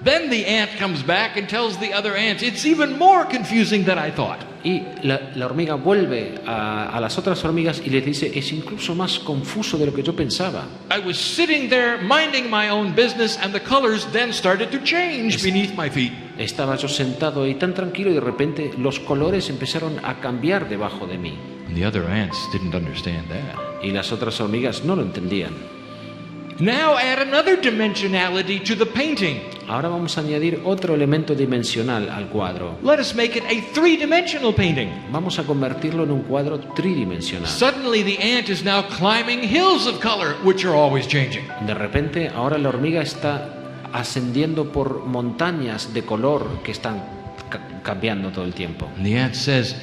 Speaker 1: Then the ant comes back and tells the other ants, it's even more confusing than I thought.
Speaker 2: Y la hormiga vuelve a las otras hormigas y les dice, es incluso más confuso de lo que yo pensaba.
Speaker 1: I was sitting there minding my own business and the colors then started to change beneath my feet.
Speaker 2: Estaba yo sentado ahí tan tranquilo y de repente los colores empezaron a cambiar debajo de mí.
Speaker 1: And the other ants didn't understand that.
Speaker 2: Y las otras hormigas no lo entendían.
Speaker 1: Now add another dimensionality to the painting.
Speaker 2: Ahora vamos a añadir otro elemento dimensional al cuadro.
Speaker 1: Let us make it a three-dimensional painting.
Speaker 2: Vamos a convertirlo en un cuadro tridimensional.
Speaker 1: Suddenly the ant is now climbing hills of color, which are always changing.
Speaker 2: De repente, ahora la hormiga está ascendiendo por montañas de color que están cambiando todo el tiempo.
Speaker 1: And the ant says,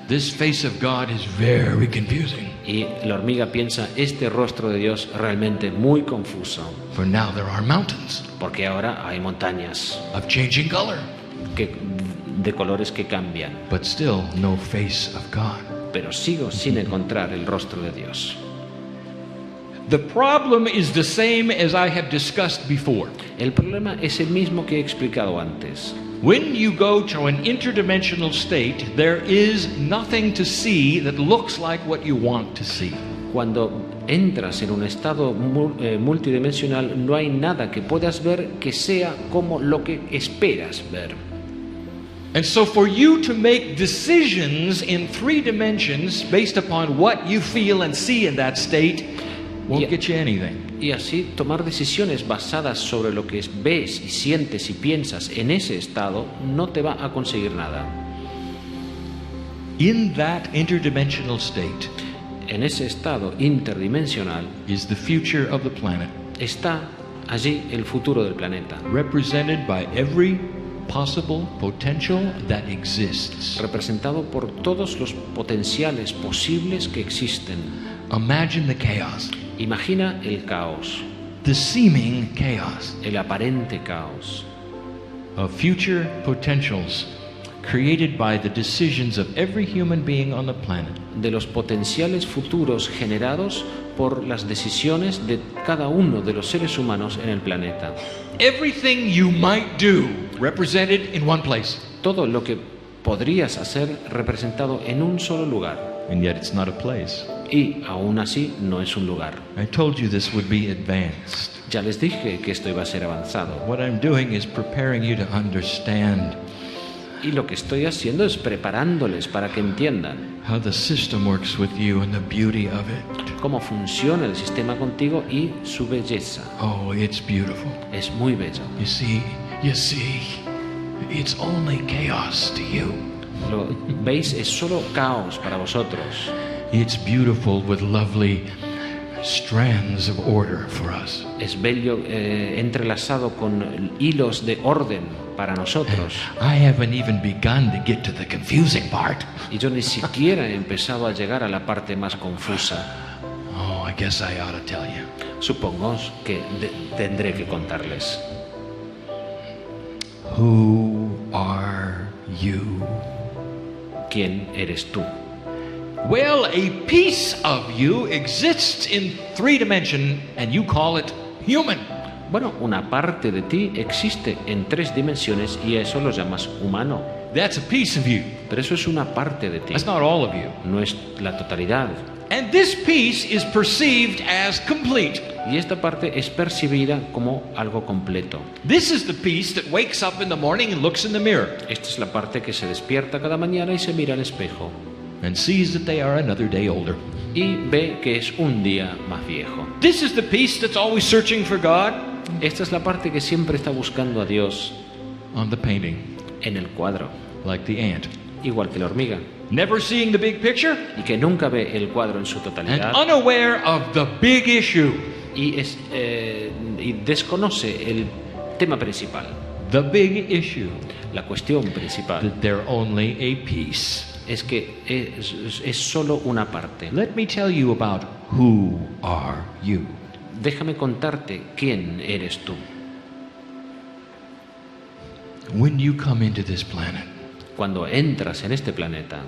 Speaker 1: this face of God is very confusing.
Speaker 2: Y la hormiga piensa, este rostro de Dios realmente muy confuso.
Speaker 1: For now there are mountains
Speaker 2: Porque ahora hay montañas
Speaker 1: of changing color,
Speaker 2: de colores que cambian.
Speaker 1: but still no face of God.
Speaker 2: Pero sigo sin encontrar el rostro de Dios.
Speaker 1: The problem is the same as I have discussed before.
Speaker 2: El problema es el mismo que he explicado antes.
Speaker 1: When you go to an interdimensional state, there is nothing to see that looks like what you want to see.
Speaker 2: Cuando entras en un estado multidimensional, no hay nada que puedas ver que sea como lo que esperas ver.
Speaker 1: And so for you to make decisions in three dimensions based upon what you feel and see in that state won't get you anything.
Speaker 2: Y así tomar decisiones basadas sobre lo que ves y sientes y piensas en ese estado no te va a conseguir nada.
Speaker 1: In that interdimensional state
Speaker 2: En ese estado interdimensional
Speaker 1: is the future of the planet,
Speaker 2: está allí el futuro del planeta,
Speaker 1: represented by every possible potential that exists.
Speaker 2: representado por todos los potenciales posibles que existen.
Speaker 1: Imagine the chaos,
Speaker 2: Imagina el caos,
Speaker 1: the seeming chaos
Speaker 2: el aparente caos,
Speaker 1: of future potentials created by the decisions of every human being on the planet.
Speaker 2: de los potenciales futuros generados por las decisiones de cada uno de los seres humanos en el planeta.
Speaker 1: Everything you might do represented in one place.
Speaker 2: Todo lo que podrías hacer representado en un solo lugar.
Speaker 1: And yet it's not a place.
Speaker 2: Y aún así no es un lugar.
Speaker 1: I told you this would be advanced.
Speaker 2: Ya les dije que esto iba a ser avanzado.
Speaker 1: What I'm doing is preparing you to understand
Speaker 2: Y lo que estoy haciendo es preparándoles para que entiendan
Speaker 1: how the system works with you and the beauty of it.
Speaker 2: cómo funciona el sistema contigo y su belleza.
Speaker 1: Oh, it's beautiful.
Speaker 2: Es muy bello.
Speaker 1: You see, it's only chaos to you.
Speaker 2: ¿Lo veis? Es solo caos para vosotros.
Speaker 1: It's beautiful with lovely strands of order for us.
Speaker 2: Es bello entrelazado con hilos de orden para nosotros.
Speaker 1: I haven't even begun to get to the confusing part.
Speaker 2: Y yo ni siquiera he empezado a llegar a la parte más confusa.
Speaker 1: Oh, I guess I ought to tell you.
Speaker 2: Supongo que tendré que contarles.
Speaker 1: Who are you?
Speaker 2: ¿Quién eres tú?
Speaker 1: Well, a piece of you exists in 3 dimensions, and you call it human.
Speaker 2: Bueno, una parte de ti existe en 3 dimensiones y eso lo llamas humano.
Speaker 1: That's a piece of you.
Speaker 2: Pero eso es una parte de ti.
Speaker 1: That's not all of you.
Speaker 2: No es la totalidad.
Speaker 1: And this piece is perceived as complete.
Speaker 2: Y esta parte es percibida como algo completo.
Speaker 1: This is the piece that wakes up in the morning and looks in the mirror
Speaker 2: Esta es la parte que se despierta cada mañana y se mira al espejo
Speaker 1: and sees that they are another day older.
Speaker 2: y ve que es un día más viejo.
Speaker 1: This is the piece that's always searching for God
Speaker 2: Esta es la parte que siempre está buscando a Dios
Speaker 1: on the painting,
Speaker 2: en el cuadro,
Speaker 1: like the ant.
Speaker 2: igual que la hormiga,
Speaker 1: Never seeing the big picture
Speaker 2: y que nunca ve el cuadro en su
Speaker 1: and
Speaker 2: totalidad
Speaker 1: unaware of the big issue.
Speaker 2: y desconoce el tema principal,
Speaker 1: The big issue
Speaker 2: la cuestión principal.
Speaker 1: that they're only a piece.
Speaker 2: Es que es solo una parte.
Speaker 1: Let me tell you about who are you.
Speaker 2: Déjame contarte quién eres tú.
Speaker 1: When you come into this planet,
Speaker 2: Cuando entras en este planeta,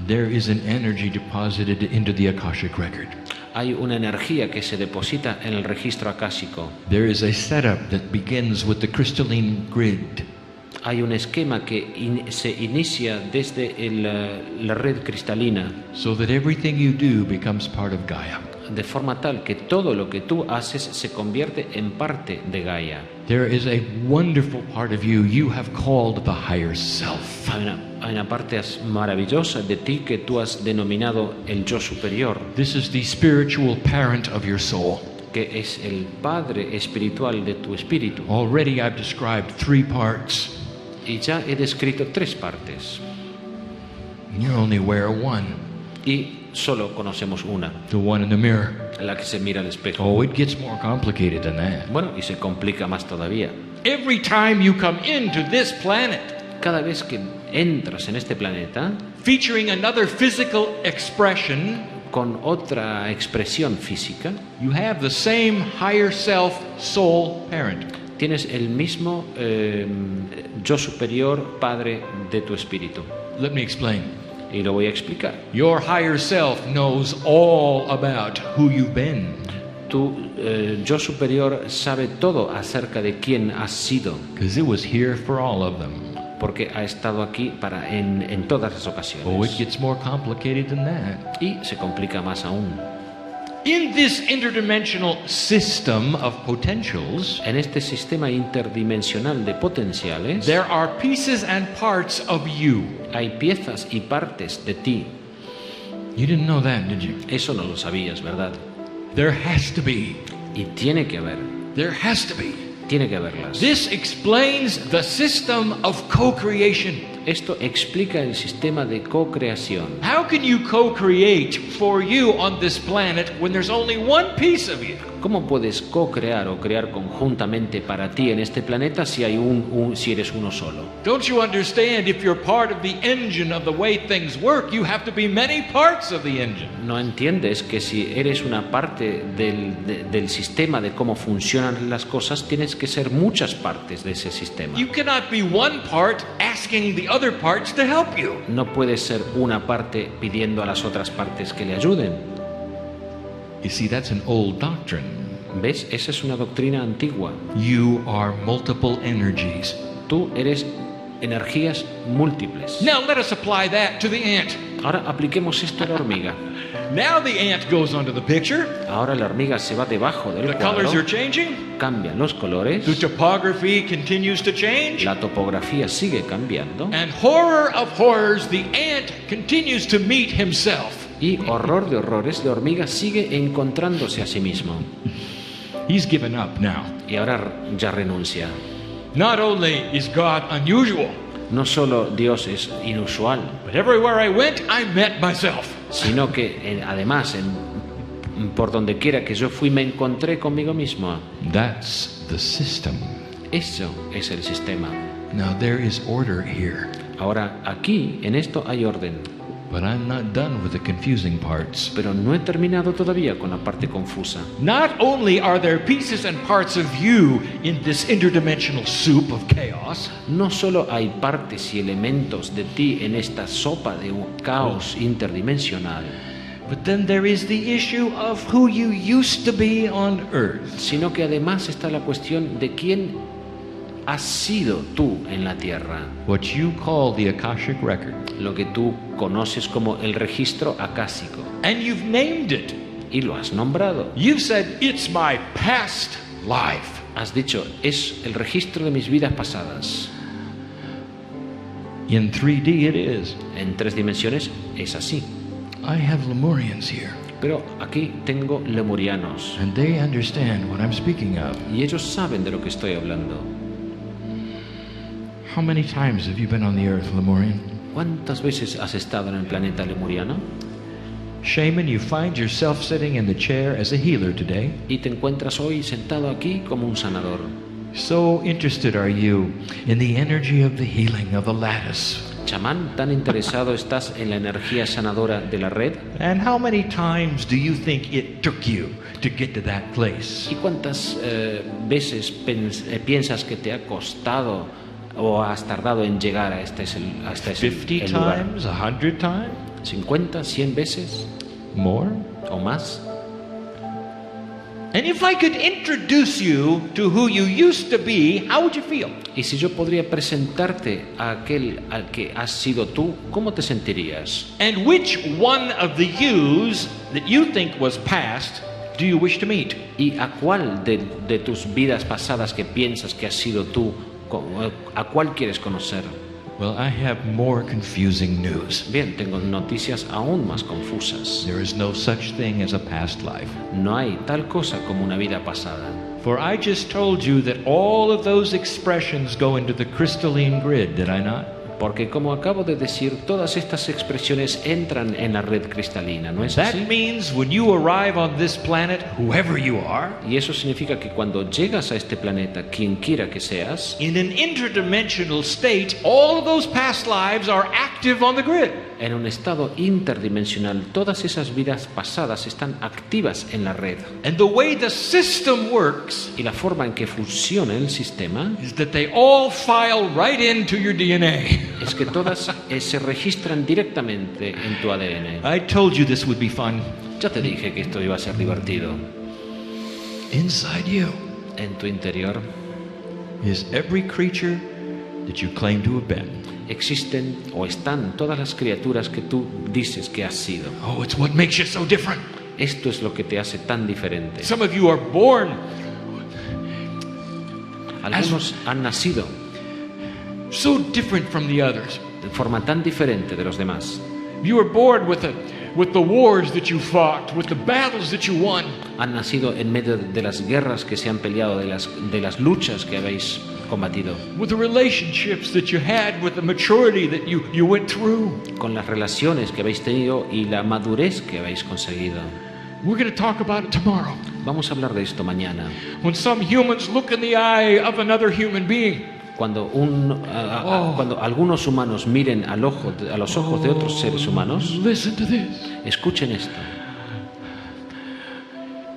Speaker 1: there is an energy deposited into the Akashic record.
Speaker 2: hay una energía que se deposita en el registro acásico.
Speaker 1: There is a setup that begins with the crystalline grid.
Speaker 2: Hay un esquema que se inicia desde la red cristalina,
Speaker 1: So that everything you do becomes part of Gaia.
Speaker 2: de forma tal que todo lo que tú haces se convierte en parte de Gaia.
Speaker 1: There is a wonderful part of you have called the higher self.
Speaker 2: Hay una parte maravillosa de ti que tú has denominado el yo superior,
Speaker 1: This is the spiritual parent of your soul.
Speaker 2: que es el padre espiritual de tu espíritu.
Speaker 1: Already I've described 3 parts.
Speaker 2: Y ya he descrito 3 partes.
Speaker 1: You're only aware of one,
Speaker 2: Y solo conocemos una,
Speaker 1: the one in the mirror.
Speaker 2: la que se mira al espejo.
Speaker 1: Oh, it gets more complicated than that.
Speaker 2: Bueno, y se complica más todavía.
Speaker 1: Every time you come into this planet,
Speaker 2: Cada vez que entras en este planeta,
Speaker 1: featuring another physical expression,
Speaker 2: con otra expresión física,
Speaker 1: you have the same higher self soul parent.
Speaker 2: tienes el mismo yo superior, padre de tu espíritu.
Speaker 1: Let me explain.
Speaker 2: Y lo voy a explicar.
Speaker 1: Your higher self knows all about who you've been.
Speaker 2: Tu yo superior sabe todo acerca de quién has sido,
Speaker 1: Because it was here for all of them.
Speaker 2: porque ha estado aquí en todas las
Speaker 1: Oh, it
Speaker 2: ocasiones.
Speaker 1: gets more complicated than that.
Speaker 2: Y se complica más aún.
Speaker 1: In this interdimensional system of potentials,
Speaker 2: En este sistema interdimensional de potenciales,
Speaker 1: there are pieces and parts of you.
Speaker 2: hay piezas y partes de ti.
Speaker 1: You didn't know that, did you?
Speaker 2: Eso no lo sabías, ¿verdad?
Speaker 1: There has to be.
Speaker 2: Y tiene que haber.
Speaker 1: There has to be.
Speaker 2: Tiene que haberlas.
Speaker 1: This explains the system of co-creation.
Speaker 2: Esto explica el sistema de co-creación.
Speaker 1: How can you co-create for you on this planet when there's only one piece of you?
Speaker 2: ¿Cómo puedes co-crear o crear conjuntamente para ti en este planeta si si eres uno solo?
Speaker 1: Don't you understand? If you're part of the engine of the way things work, you have to be many parts of the engine.
Speaker 2: ¿No entiendes que si eres una parte del sistema de cómo funcionan las cosas, tienes que ser muchas partes de ese sistema?
Speaker 1: You cannot be one part asking the other parts to help you.
Speaker 2: No puedes ser una parte pidiendo a las otras partes que le ayuden.
Speaker 1: You see, that's an old doctrine.
Speaker 2: ¿Ves? Esa es una doctrina antigua.
Speaker 1: You are multiple energies.
Speaker 2: Tú eres energías múltiples.
Speaker 1: Now let us apply that to the ant.
Speaker 2: Ahora apliquemos esto a la hormiga.
Speaker 1: Now the ant goes onto the picture.
Speaker 2: Ahora la hormiga se va debajo del
Speaker 1: The colors
Speaker 2: cuadro,
Speaker 1: are changing.
Speaker 2: cambian los colores,
Speaker 1: The topography continues to change.
Speaker 2: la topografía sigue cambiando
Speaker 1: And horror of horrors, the ant continues to meet himself.
Speaker 2: y horror de horrores, la hormiga sigue encontrándose a sí mismo.
Speaker 1: He's given up now.
Speaker 2: Y ahora ya renuncia.
Speaker 1: Not only is God unusual,
Speaker 2: No solo Dios es inusual,
Speaker 1: but everywhere I went, I met myself.
Speaker 2: sino que además por donde quiera que yo fui me encontré conmigo mismo.
Speaker 1: That's the system.
Speaker 2: Eso es el sistema.
Speaker 1: Now there is order here,
Speaker 2: Ahora aquí en esto hay orden,
Speaker 1: but I'm not done with the confusing parts.
Speaker 2: pero no he terminado todavía con la parte confusa.
Speaker 1: Not only are there pieces and parts of you in this interdimensional soup of chaos,
Speaker 2: No solo hay partes y elementos de ti en esta sopa de un caos interdimensional,
Speaker 1: but then there is the issue of who you used to be on earth.
Speaker 2: sino que además está la cuestión de quién has sido tú en la tierra,
Speaker 1: What you call the Akashic Record.
Speaker 2: lo que tú conoces como el registro acásico,
Speaker 1: And you've named it.
Speaker 2: y lo has nombrado.
Speaker 1: You've said, it's my past life.
Speaker 2: Has dicho, es el registro de mis vidas pasadas.
Speaker 1: In 3D it is.
Speaker 2: En 3 dimensiones es así.
Speaker 1: I have Lemurians here,
Speaker 2: Pero aquí tengo lemurianos,
Speaker 1: and they understand what I'm speaking of.
Speaker 2: y ellos saben de lo que estoy hablando.
Speaker 1: How many times have you been on the earth, Lemurian?
Speaker 2: ¿Cuántas veces has estado en el planeta lemuriano?
Speaker 1: Shaman, you find yourself sitting in the chair as a healer today.
Speaker 2: Y te encuentras hoy sentado aquí como un sanador.
Speaker 1: So interested are you in the energy of the healing of the lattice.
Speaker 2: Chamán, ¿tan interesado estás en la energía sanadora de la red?
Speaker 1: And how many times do you think it took you to get to that place?
Speaker 2: ¿Y cuántas veces piensas que te ha costado o has tardado en llegar a este,
Speaker 1: 50
Speaker 2: el lugar?
Speaker 1: times? 100 times?
Speaker 2: ¿50, 100 veces
Speaker 1: More?
Speaker 2: o más?
Speaker 1: And if I could introduce you to who you used to be, how would you feel?
Speaker 2: Y si yo podría presentarte a aquel al que has sido tú, ¿cómo te sentirías?
Speaker 1: And which one of the yous that you think was past do you wish to meet?
Speaker 2: ¿Y a cuál de tus vidas pasadas que piensas que has sido tú, a cuál quieres conocer?
Speaker 1: Well, I have more confusing news.
Speaker 2: Bien, tengo noticias aún más confusas.
Speaker 1: There is no such thing as a past life.
Speaker 2: No hay tal cosa como una vida pasada.
Speaker 1: For I just told you that all of those expressions go into the crystalline grid, did I not?
Speaker 2: Porque como acabo de decir, todas estas expresiones entran en la red cristalina, ¿no es
Speaker 1: That
Speaker 2: así?
Speaker 1: means when you arrive on this planet, whoever you are,
Speaker 2: Y eso significa que cuando llegas a este planeta, quien quiera que seas,
Speaker 1: in an interdimensional state, all of those past lives are active on the grid.
Speaker 2: en un estado interdimensional, todas esas vidas pasadas están activas en la red.
Speaker 1: And the way the system works
Speaker 2: Y la forma en que funciona el sistema
Speaker 1: is that they all file right into your DNA.
Speaker 2: es que todas se registran directamente en tu ADN.
Speaker 1: I told you this would be fun.
Speaker 2: Ya te dije que esto iba a ser divertido.
Speaker 1: Inside you
Speaker 2: En tu interior
Speaker 1: is every creature that you claim to have been.
Speaker 2: existen o están todas las criaturas que tú dices que has sido.
Speaker 1: Oh, it's what makes you so different.
Speaker 2: Esto es lo que te hace tan diferente.
Speaker 1: Some of you are born
Speaker 2: Algunos han nacido
Speaker 1: so different from the others.
Speaker 2: de forma tan diferente de los demás.
Speaker 1: You were born with the wars that you fought, with the battles that you won.
Speaker 2: Han nacido en medio de las guerras que se han peleado, de las luchas que habéis combatido,
Speaker 1: With the relationships that you had, with the maturity that you went through.
Speaker 2: con las relaciones que habéis tenido y la madurez que habéis conseguido.
Speaker 1: We're going to talk about it tomorrow.
Speaker 2: Vamos a hablar de esto mañana.
Speaker 1: When some humans look in the eye of another human being,
Speaker 2: Cuando algunos humanos miren a los ojos de otros seres humanos,
Speaker 1: listen to this.
Speaker 2: escuchen esto.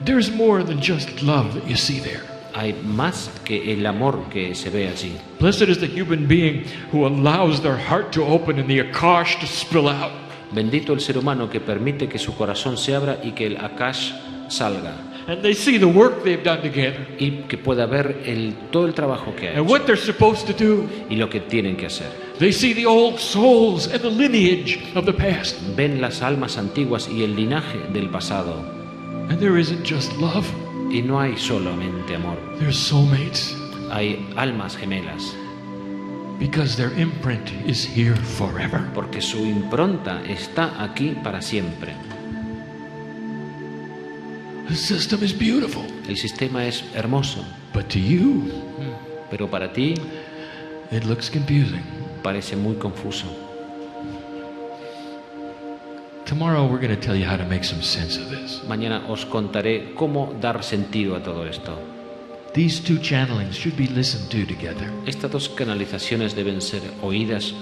Speaker 1: There's more than just love that you see there.
Speaker 2: Hay más que el amor que se ve allí.
Speaker 1: Blessed is the human being who allows their heart to open and the akash to spill out.
Speaker 2: Bendito el ser humano que permite que su corazón se abra y que el Akash salga.
Speaker 1: And they see the work they've done together.
Speaker 2: y que pueda ver todo el trabajo que ha
Speaker 1: And
Speaker 2: hecho
Speaker 1: what they're supposed to do.
Speaker 2: y lo que tienen que hacer.
Speaker 1: They see the old souls and the lineage of the past.
Speaker 2: Ven las almas antiguas y el linaje del pasado.
Speaker 1: And there isn't just love.
Speaker 2: Y no hay solamente amor,
Speaker 1: There's soulmates.
Speaker 2: hay almas gemelas,
Speaker 1: Because their imprint is here forever.
Speaker 2: porque su impronta está aquí para siempre.
Speaker 1: The system is beautiful.
Speaker 2: El sistema es hermoso,
Speaker 1: But to you,
Speaker 2: pero para ti
Speaker 1: it looks confusing.
Speaker 2: parece muy confuso.
Speaker 1: Tomorrow we're going to tell you how to make some sense of this.
Speaker 2: Mañana os contaré cómo dar sentido a todo esto.
Speaker 1: These two channelings should be listened to together.
Speaker 2: Estas dos canalizaciones deben ser oídas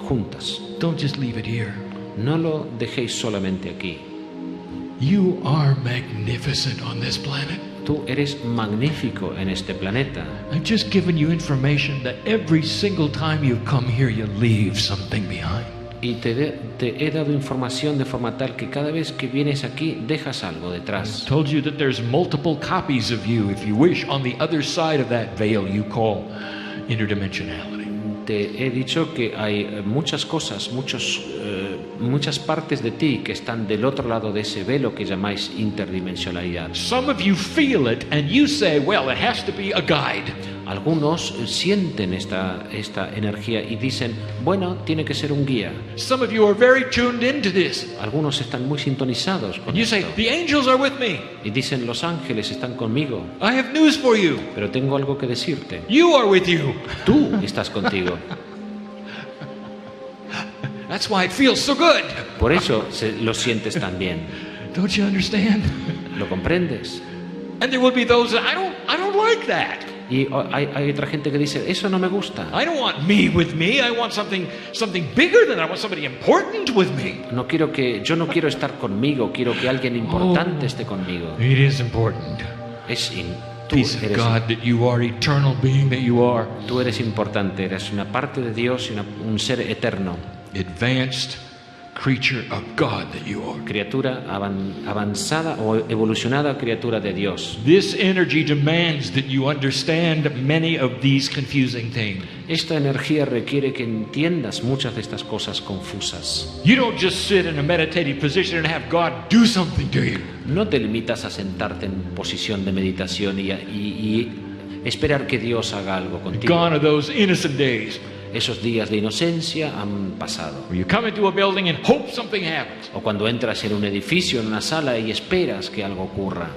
Speaker 2: juntas.
Speaker 1: Don't just leave it here.
Speaker 2: No lo dejéis solamente aquí.
Speaker 1: You are magnificent on this planet.
Speaker 2: Tú eres magnífico en este planeta.
Speaker 1: I've just given you information that every single time you come here, you leave something behind.
Speaker 2: Y te he dado información de forma tal que cada vez que vienes aquí dejas algo detrás.
Speaker 1: Told you that there's multiple copies of you, if you wish, on the other side of that veil you call interdimensionality.
Speaker 2: Te he dicho que hay muchas cosas, muchas partes de ti que están del otro lado de ese velo que llamáis interdimensionalidad.
Speaker 1: Some of you feel it and you say, well, it has to be a guide.
Speaker 2: Algunos sienten esta energía y dicen, bueno, tiene que ser un guía.
Speaker 1: Some of you are very tuned into this.
Speaker 2: Algunos están muy sintonizados con
Speaker 1: And you say,
Speaker 2: esto.
Speaker 1: the angels are with me.
Speaker 2: Y dicen, los ángeles están conmigo,
Speaker 1: I have news for you.
Speaker 2: pero tengo algo que decirte.
Speaker 1: You are with you.
Speaker 2: Tú estás contigo.
Speaker 1: That's why it feels so good.
Speaker 2: Por eso lo sientes tan bien.
Speaker 1: Don't you understand?
Speaker 2: ¿Lo comprendes?
Speaker 1: And there will be those that I don't like that.
Speaker 2: Y hay otra gente que dice, eso no me gusta.
Speaker 1: I don't want me with me. I want something bigger than that. I want somebody important with me.
Speaker 2: Yo no quiero estar conmigo, quiero que alguien importante esté conmigo.
Speaker 1: It is important.
Speaker 2: Tú
Speaker 1: Piece of God that you are, eternal being that you are.
Speaker 2: Tú eres importante, eres una parte de Dios y un ser eterno.
Speaker 1: Advanced creature of God that you are.
Speaker 2: Criatura avanzada o evolucionada criatura de Dios.
Speaker 1: This energy demands that you understand many of these confusing things.
Speaker 2: Esta energía requiere que entiendas muchas de estas cosas confusas.
Speaker 1: You don't just sit in a meditative position and have God do something to you.
Speaker 2: No te limitas a sentarte en posición de meditación y esperar que Dios haga algo contigo.
Speaker 1: Gone are those innocent days.
Speaker 2: Esos días de inocencia han pasado.
Speaker 1: Where you come into a building and hope something happens.
Speaker 2: O cuando entras en un edificio, en una sala y esperas que algo ocurra.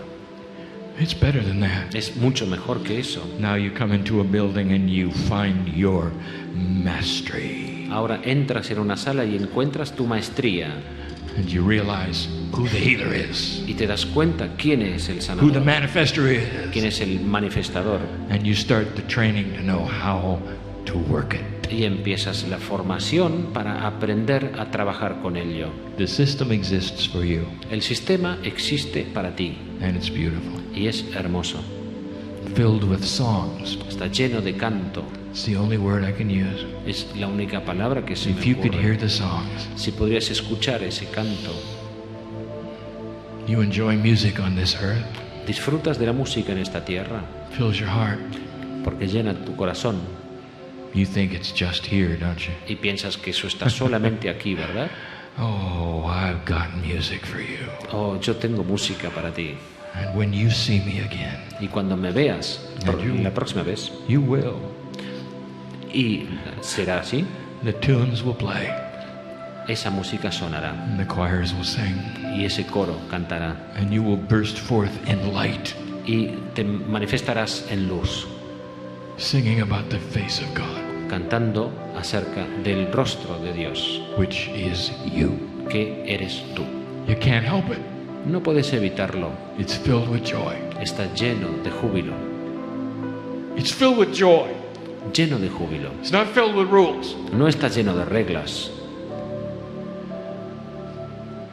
Speaker 1: It's better than that.
Speaker 2: Es mucho mejor que eso.
Speaker 1: Now you come into a building and you find your mastery.
Speaker 2: Ahora entras en una sala y encuentras tu maestría.
Speaker 1: And you realize who the healer is.
Speaker 2: Y te das cuenta quién es el
Speaker 1: Who the
Speaker 2: sanador,
Speaker 1: manifester
Speaker 2: quién
Speaker 1: is.
Speaker 2: es el manifestador.
Speaker 1: And you start the training to know how to work it.
Speaker 2: Y empiezas la formación para aprender a trabajar con ello.
Speaker 1: The system exists for you.
Speaker 2: El sistema existe para ti
Speaker 1: And it's beautiful.
Speaker 2: y es hermoso.
Speaker 1: Filled with songs.
Speaker 2: Está lleno de canto.
Speaker 1: It's the only word I can use.
Speaker 2: Es la única palabra que se
Speaker 1: If you
Speaker 2: me
Speaker 1: could hear
Speaker 2: ocurre.
Speaker 1: the songs.
Speaker 2: Si podrías escuchar ese canto.
Speaker 1: You enjoy music on this earth.
Speaker 2: Disfrutas de la música en esta tierra
Speaker 1: Fills your heart.
Speaker 2: porque llena tu corazón
Speaker 1: You think it's just here, don't you?
Speaker 2: y piensas que eso está solamente aquí, ¿verdad?
Speaker 1: Oh, I've got music for you.
Speaker 2: Oh, yo tengo música para ti.
Speaker 1: And when you see me again,
Speaker 2: Y cuando me veas la próxima vez,
Speaker 1: you will.
Speaker 2: y será así,
Speaker 1: The tunes will play.
Speaker 2: esa música sonará
Speaker 1: And the choirs will sing.
Speaker 2: y ese coro cantará
Speaker 1: And you will burst forth in light,
Speaker 2: y te manifestarás en luz,
Speaker 1: singing about the face of God,
Speaker 2: cantando acerca del rostro de Dios,
Speaker 1: which is you.
Speaker 2: que eres tú.
Speaker 1: You can't help it.
Speaker 2: No puedes evitarlo,
Speaker 1: It's filled with joy.
Speaker 2: está lleno de júbilo,
Speaker 1: It's filled with joy.
Speaker 2: lleno de júbilo.
Speaker 1: It's not filled with rules.
Speaker 2: No está lleno de reglas.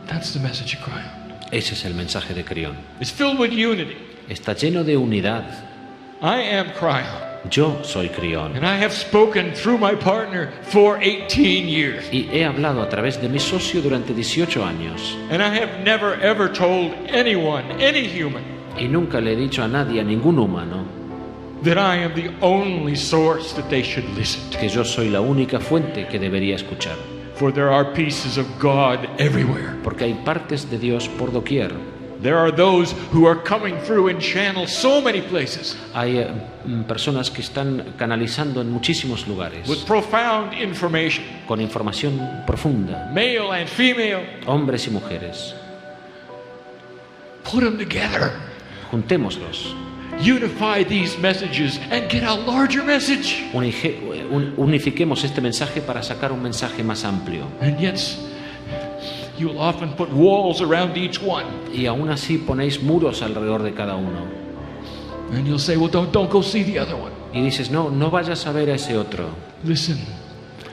Speaker 1: That's the message of Kryon.
Speaker 2: Ese es el mensaje de Kryon.
Speaker 1: It's filled with unity.
Speaker 2: Está lleno de unidad.
Speaker 1: I am Kryon.
Speaker 2: Yo soy Kryon.
Speaker 1: And I have spoken through my partner for 18 years.
Speaker 2: Y he hablado a través de mi socio durante 18 años.
Speaker 1: And I have never ever told anyone, any human,
Speaker 2: Y nunca le he dicho a nadie, a ningún humano,
Speaker 1: that I am the only source that they should listen to.
Speaker 2: que yo soy la única fuente que debería escuchar.
Speaker 1: For there are pieces of God everywhere.
Speaker 2: Porque hay partes de Dios por doquier.
Speaker 1: There are those who are coming through and channel so many places
Speaker 2: Hay personas que están canalizando en muchísimos lugares,
Speaker 1: with profound information,
Speaker 2: con información profunda,
Speaker 1: male and female.
Speaker 2: hombres y mujeres.
Speaker 1: Put them together.
Speaker 2: Juntémoslos,
Speaker 1: Unify these messages and get a larger message.
Speaker 2: unifiquemos este mensaje para sacar un mensaje más amplio.
Speaker 1: And yet, you'll often put walls around each one.
Speaker 2: Y aún así ponéis muros alrededor de cada uno.
Speaker 1: And you'll say, well, don't go see the other one.
Speaker 2: Y dices, no vayas a ver a ese otro.
Speaker 1: Listen,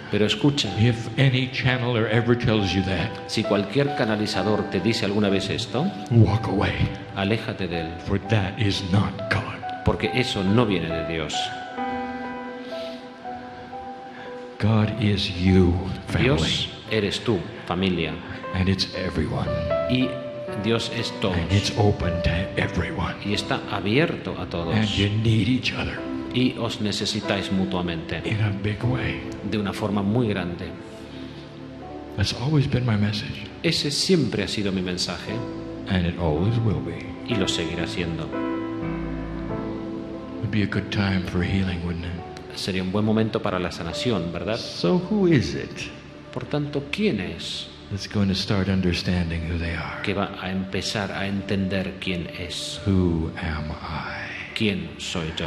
Speaker 2: Pero escucha,
Speaker 1: if any channeler ever tells you that,
Speaker 2: si cualquier canalizador te dice alguna vez esto,
Speaker 1: walk away,
Speaker 2: aléjate de él,
Speaker 1: for that is not God.
Speaker 2: porque eso no viene de Dios.
Speaker 1: God is you, family,
Speaker 2: Dios eres tú, familia,
Speaker 1: and it's everyone,
Speaker 2: y Dios es todos,
Speaker 1: and it's open to everyone,
Speaker 2: y está abierto a todos,
Speaker 1: and you need each other
Speaker 2: y os necesitáis mutuamente,
Speaker 1: in a big way.
Speaker 2: de una forma muy grande.
Speaker 1: That's always been my message,
Speaker 2: Ese siempre ha sido mi mensaje,
Speaker 1: and it always will be.
Speaker 2: y lo seguirá siendo.
Speaker 1: Would be a good time for healing, wouldn't it?
Speaker 2: Sería un buen momento para la sanación, ¿verdad?
Speaker 1: So who is it
Speaker 2: Por tanto, ¿quién es
Speaker 1: that's going to start understanding who they are?
Speaker 2: que va a empezar a entender quién es?
Speaker 1: Who am I?
Speaker 2: ¿Quién soy yo?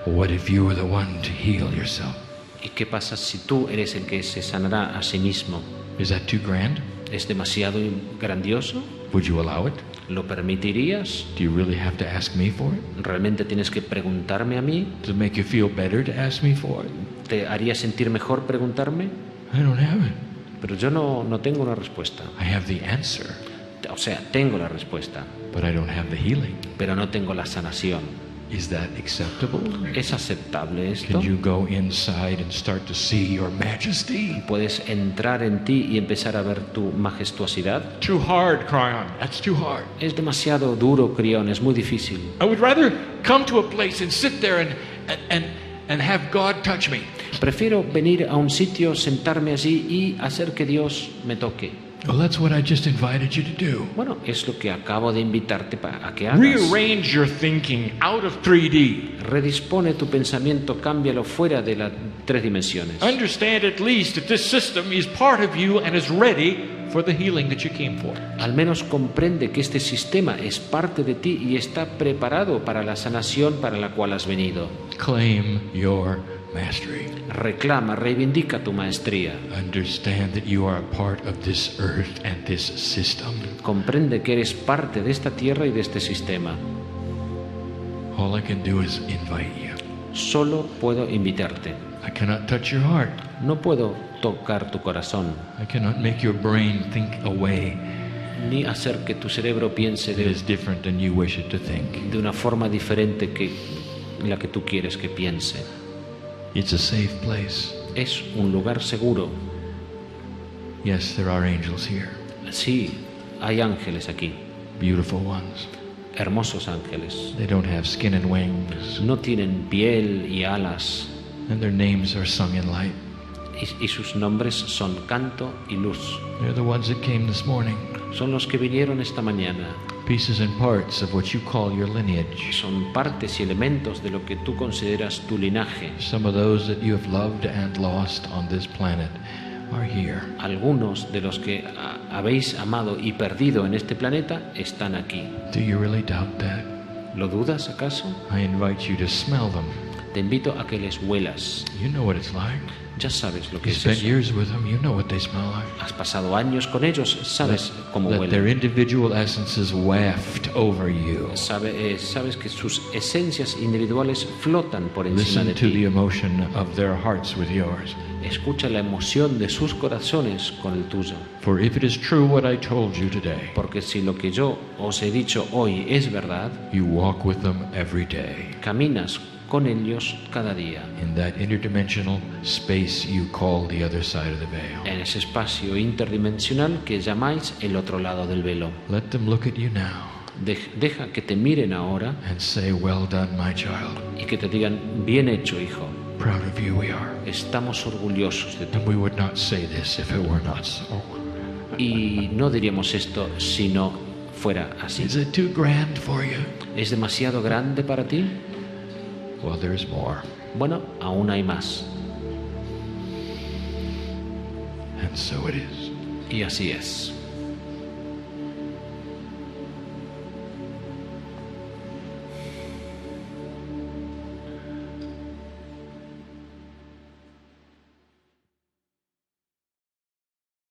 Speaker 1: What if you were the one to heal yourself?
Speaker 2: ¿Y qué pasa si tú eres el que se sanará a sí mismo?
Speaker 1: Is that too grand?
Speaker 2: ¿Es demasiado grandioso?
Speaker 1: Would you allow it?
Speaker 2: ¿Lo permitirías?
Speaker 1: Do you really have to ask me for it?
Speaker 2: ¿Realmente tienes que preguntarme a mí?
Speaker 1: Does it make you feel better to ask me for it?
Speaker 2: ¿Te haría sentir mejor preguntarme?
Speaker 1: I don't have it.
Speaker 2: Pero yo no tengo una respuesta.
Speaker 1: I have the answer,
Speaker 2: O sea, tengo la respuesta,
Speaker 1: but I don't have the healing.
Speaker 2: pero no tengo la sanación.
Speaker 1: Is that acceptable?
Speaker 2: ¿Es aceptable esto?
Speaker 1: Can you go inside and start to see your majesty?
Speaker 2: ¿Puedes entrar en ti y empezar a ver tu majestuosidad?
Speaker 1: Too hard, Kryon. That's too hard.
Speaker 2: Es demasiado duro, Kryon, es muy difícil.
Speaker 1: I would rather come to a place and sit there and have God touch me.
Speaker 2: Prefiero venir a un sitio, sentarme allí y hacer que Dios me toque.
Speaker 1: Well, that's what I just invited you to do.
Speaker 2: Bueno, es lo que acabo de invitarte a que hagas.
Speaker 1: Rearrange your thinking out of 3D.
Speaker 2: Redispone tu pensamiento, cámbialo fuera de las 3 dimensiones.
Speaker 1: Understand at least that this system is part of you and is ready for the healing that you came for.
Speaker 2: Al menos comprende que este sistema es parte de ti y está preparado para la sanación para la cual has venido.
Speaker 1: Claim your mastery.
Speaker 2: Reclama, reivindica tu maestría.
Speaker 1: Understand that you are a part of this earth and this system.
Speaker 2: Comprende que eres parte de esta tierra y de este sistema.
Speaker 1: All I can do is invite you.
Speaker 2: Solo puedo invitarte.
Speaker 1: I cannot touch your heart.
Speaker 2: No puedo tocar tu corazón,
Speaker 1: I cannot make your brain think a way
Speaker 2: ni hacer que tu cerebro piense
Speaker 1: that is different than you wish it to think.
Speaker 2: de una forma diferente que la que tú quieres que piense.
Speaker 1: It's a safe place.
Speaker 2: Es un lugar seguro.
Speaker 1: Yes, there are angels here.
Speaker 2: Sí, hay ángeles aquí,
Speaker 1: Beautiful ones.
Speaker 2: hermosos ángeles.
Speaker 1: They don't have skin and wings,
Speaker 2: No tienen piel y alas,
Speaker 1: and their names are sung in light.
Speaker 2: y sus nombres son canto y luz.
Speaker 1: They're the ones that came this morning.
Speaker 2: Son los que vinieron esta mañana.
Speaker 1: Pieces and parts of what you call your lineage.
Speaker 2: Son partes y elementos de lo que tú consideras tu linaje.
Speaker 1: Some of those that you have loved and lost on this planet are here.
Speaker 2: Algunos de los que habéis amado y perdido en este planeta están aquí.
Speaker 1: Do you really doubt that?
Speaker 2: ¿Lo dudas acaso?
Speaker 1: I invite you to smell them.
Speaker 2: Te invito a que les huelas.
Speaker 1: You know what it's like.
Speaker 2: Ya sabes lo que
Speaker 1: You
Speaker 2: es
Speaker 1: spent
Speaker 2: eso.
Speaker 1: years with them. You know what they smell like.
Speaker 2: Has pasado años con ellos, sabes cómo
Speaker 1: Let their
Speaker 2: huelen.
Speaker 1: individual essences waft over you.
Speaker 2: Sabes que sus esencias individuales flotan por encima
Speaker 1: Listen
Speaker 2: de
Speaker 1: to the
Speaker 2: ti.
Speaker 1: emotion of their hearts with yours.
Speaker 2: Escucha la emoción de sus corazones con el tuyo.
Speaker 1: For if it is true what I told you today,
Speaker 2: Porque si lo que yo os he dicho hoy es verdad,
Speaker 1: you walk with them every day
Speaker 2: caminas con ellos cada día.
Speaker 1: in that interdimensional space you call the other side of the veil.
Speaker 2: En ese espacio interdimensional que llamáis el otro lado del velo.
Speaker 1: Let them look at you now.
Speaker 2: Deja que te miren ahora
Speaker 1: and say, "Well done, my child.
Speaker 2: y que te digan, bien hecho, hijo.
Speaker 1: Proud of you we are."
Speaker 2: Estamos orgullosos de ti.
Speaker 1: And we would not say this if it were not so.
Speaker 2: Y no diríamos esto si no fuera así.
Speaker 1: Is it too grand for you?
Speaker 2: ¿Es demasiado grande para ti?
Speaker 1: Well, there's more.
Speaker 2: Bueno, aún hay más.
Speaker 1: And so it is.
Speaker 2: Y así es.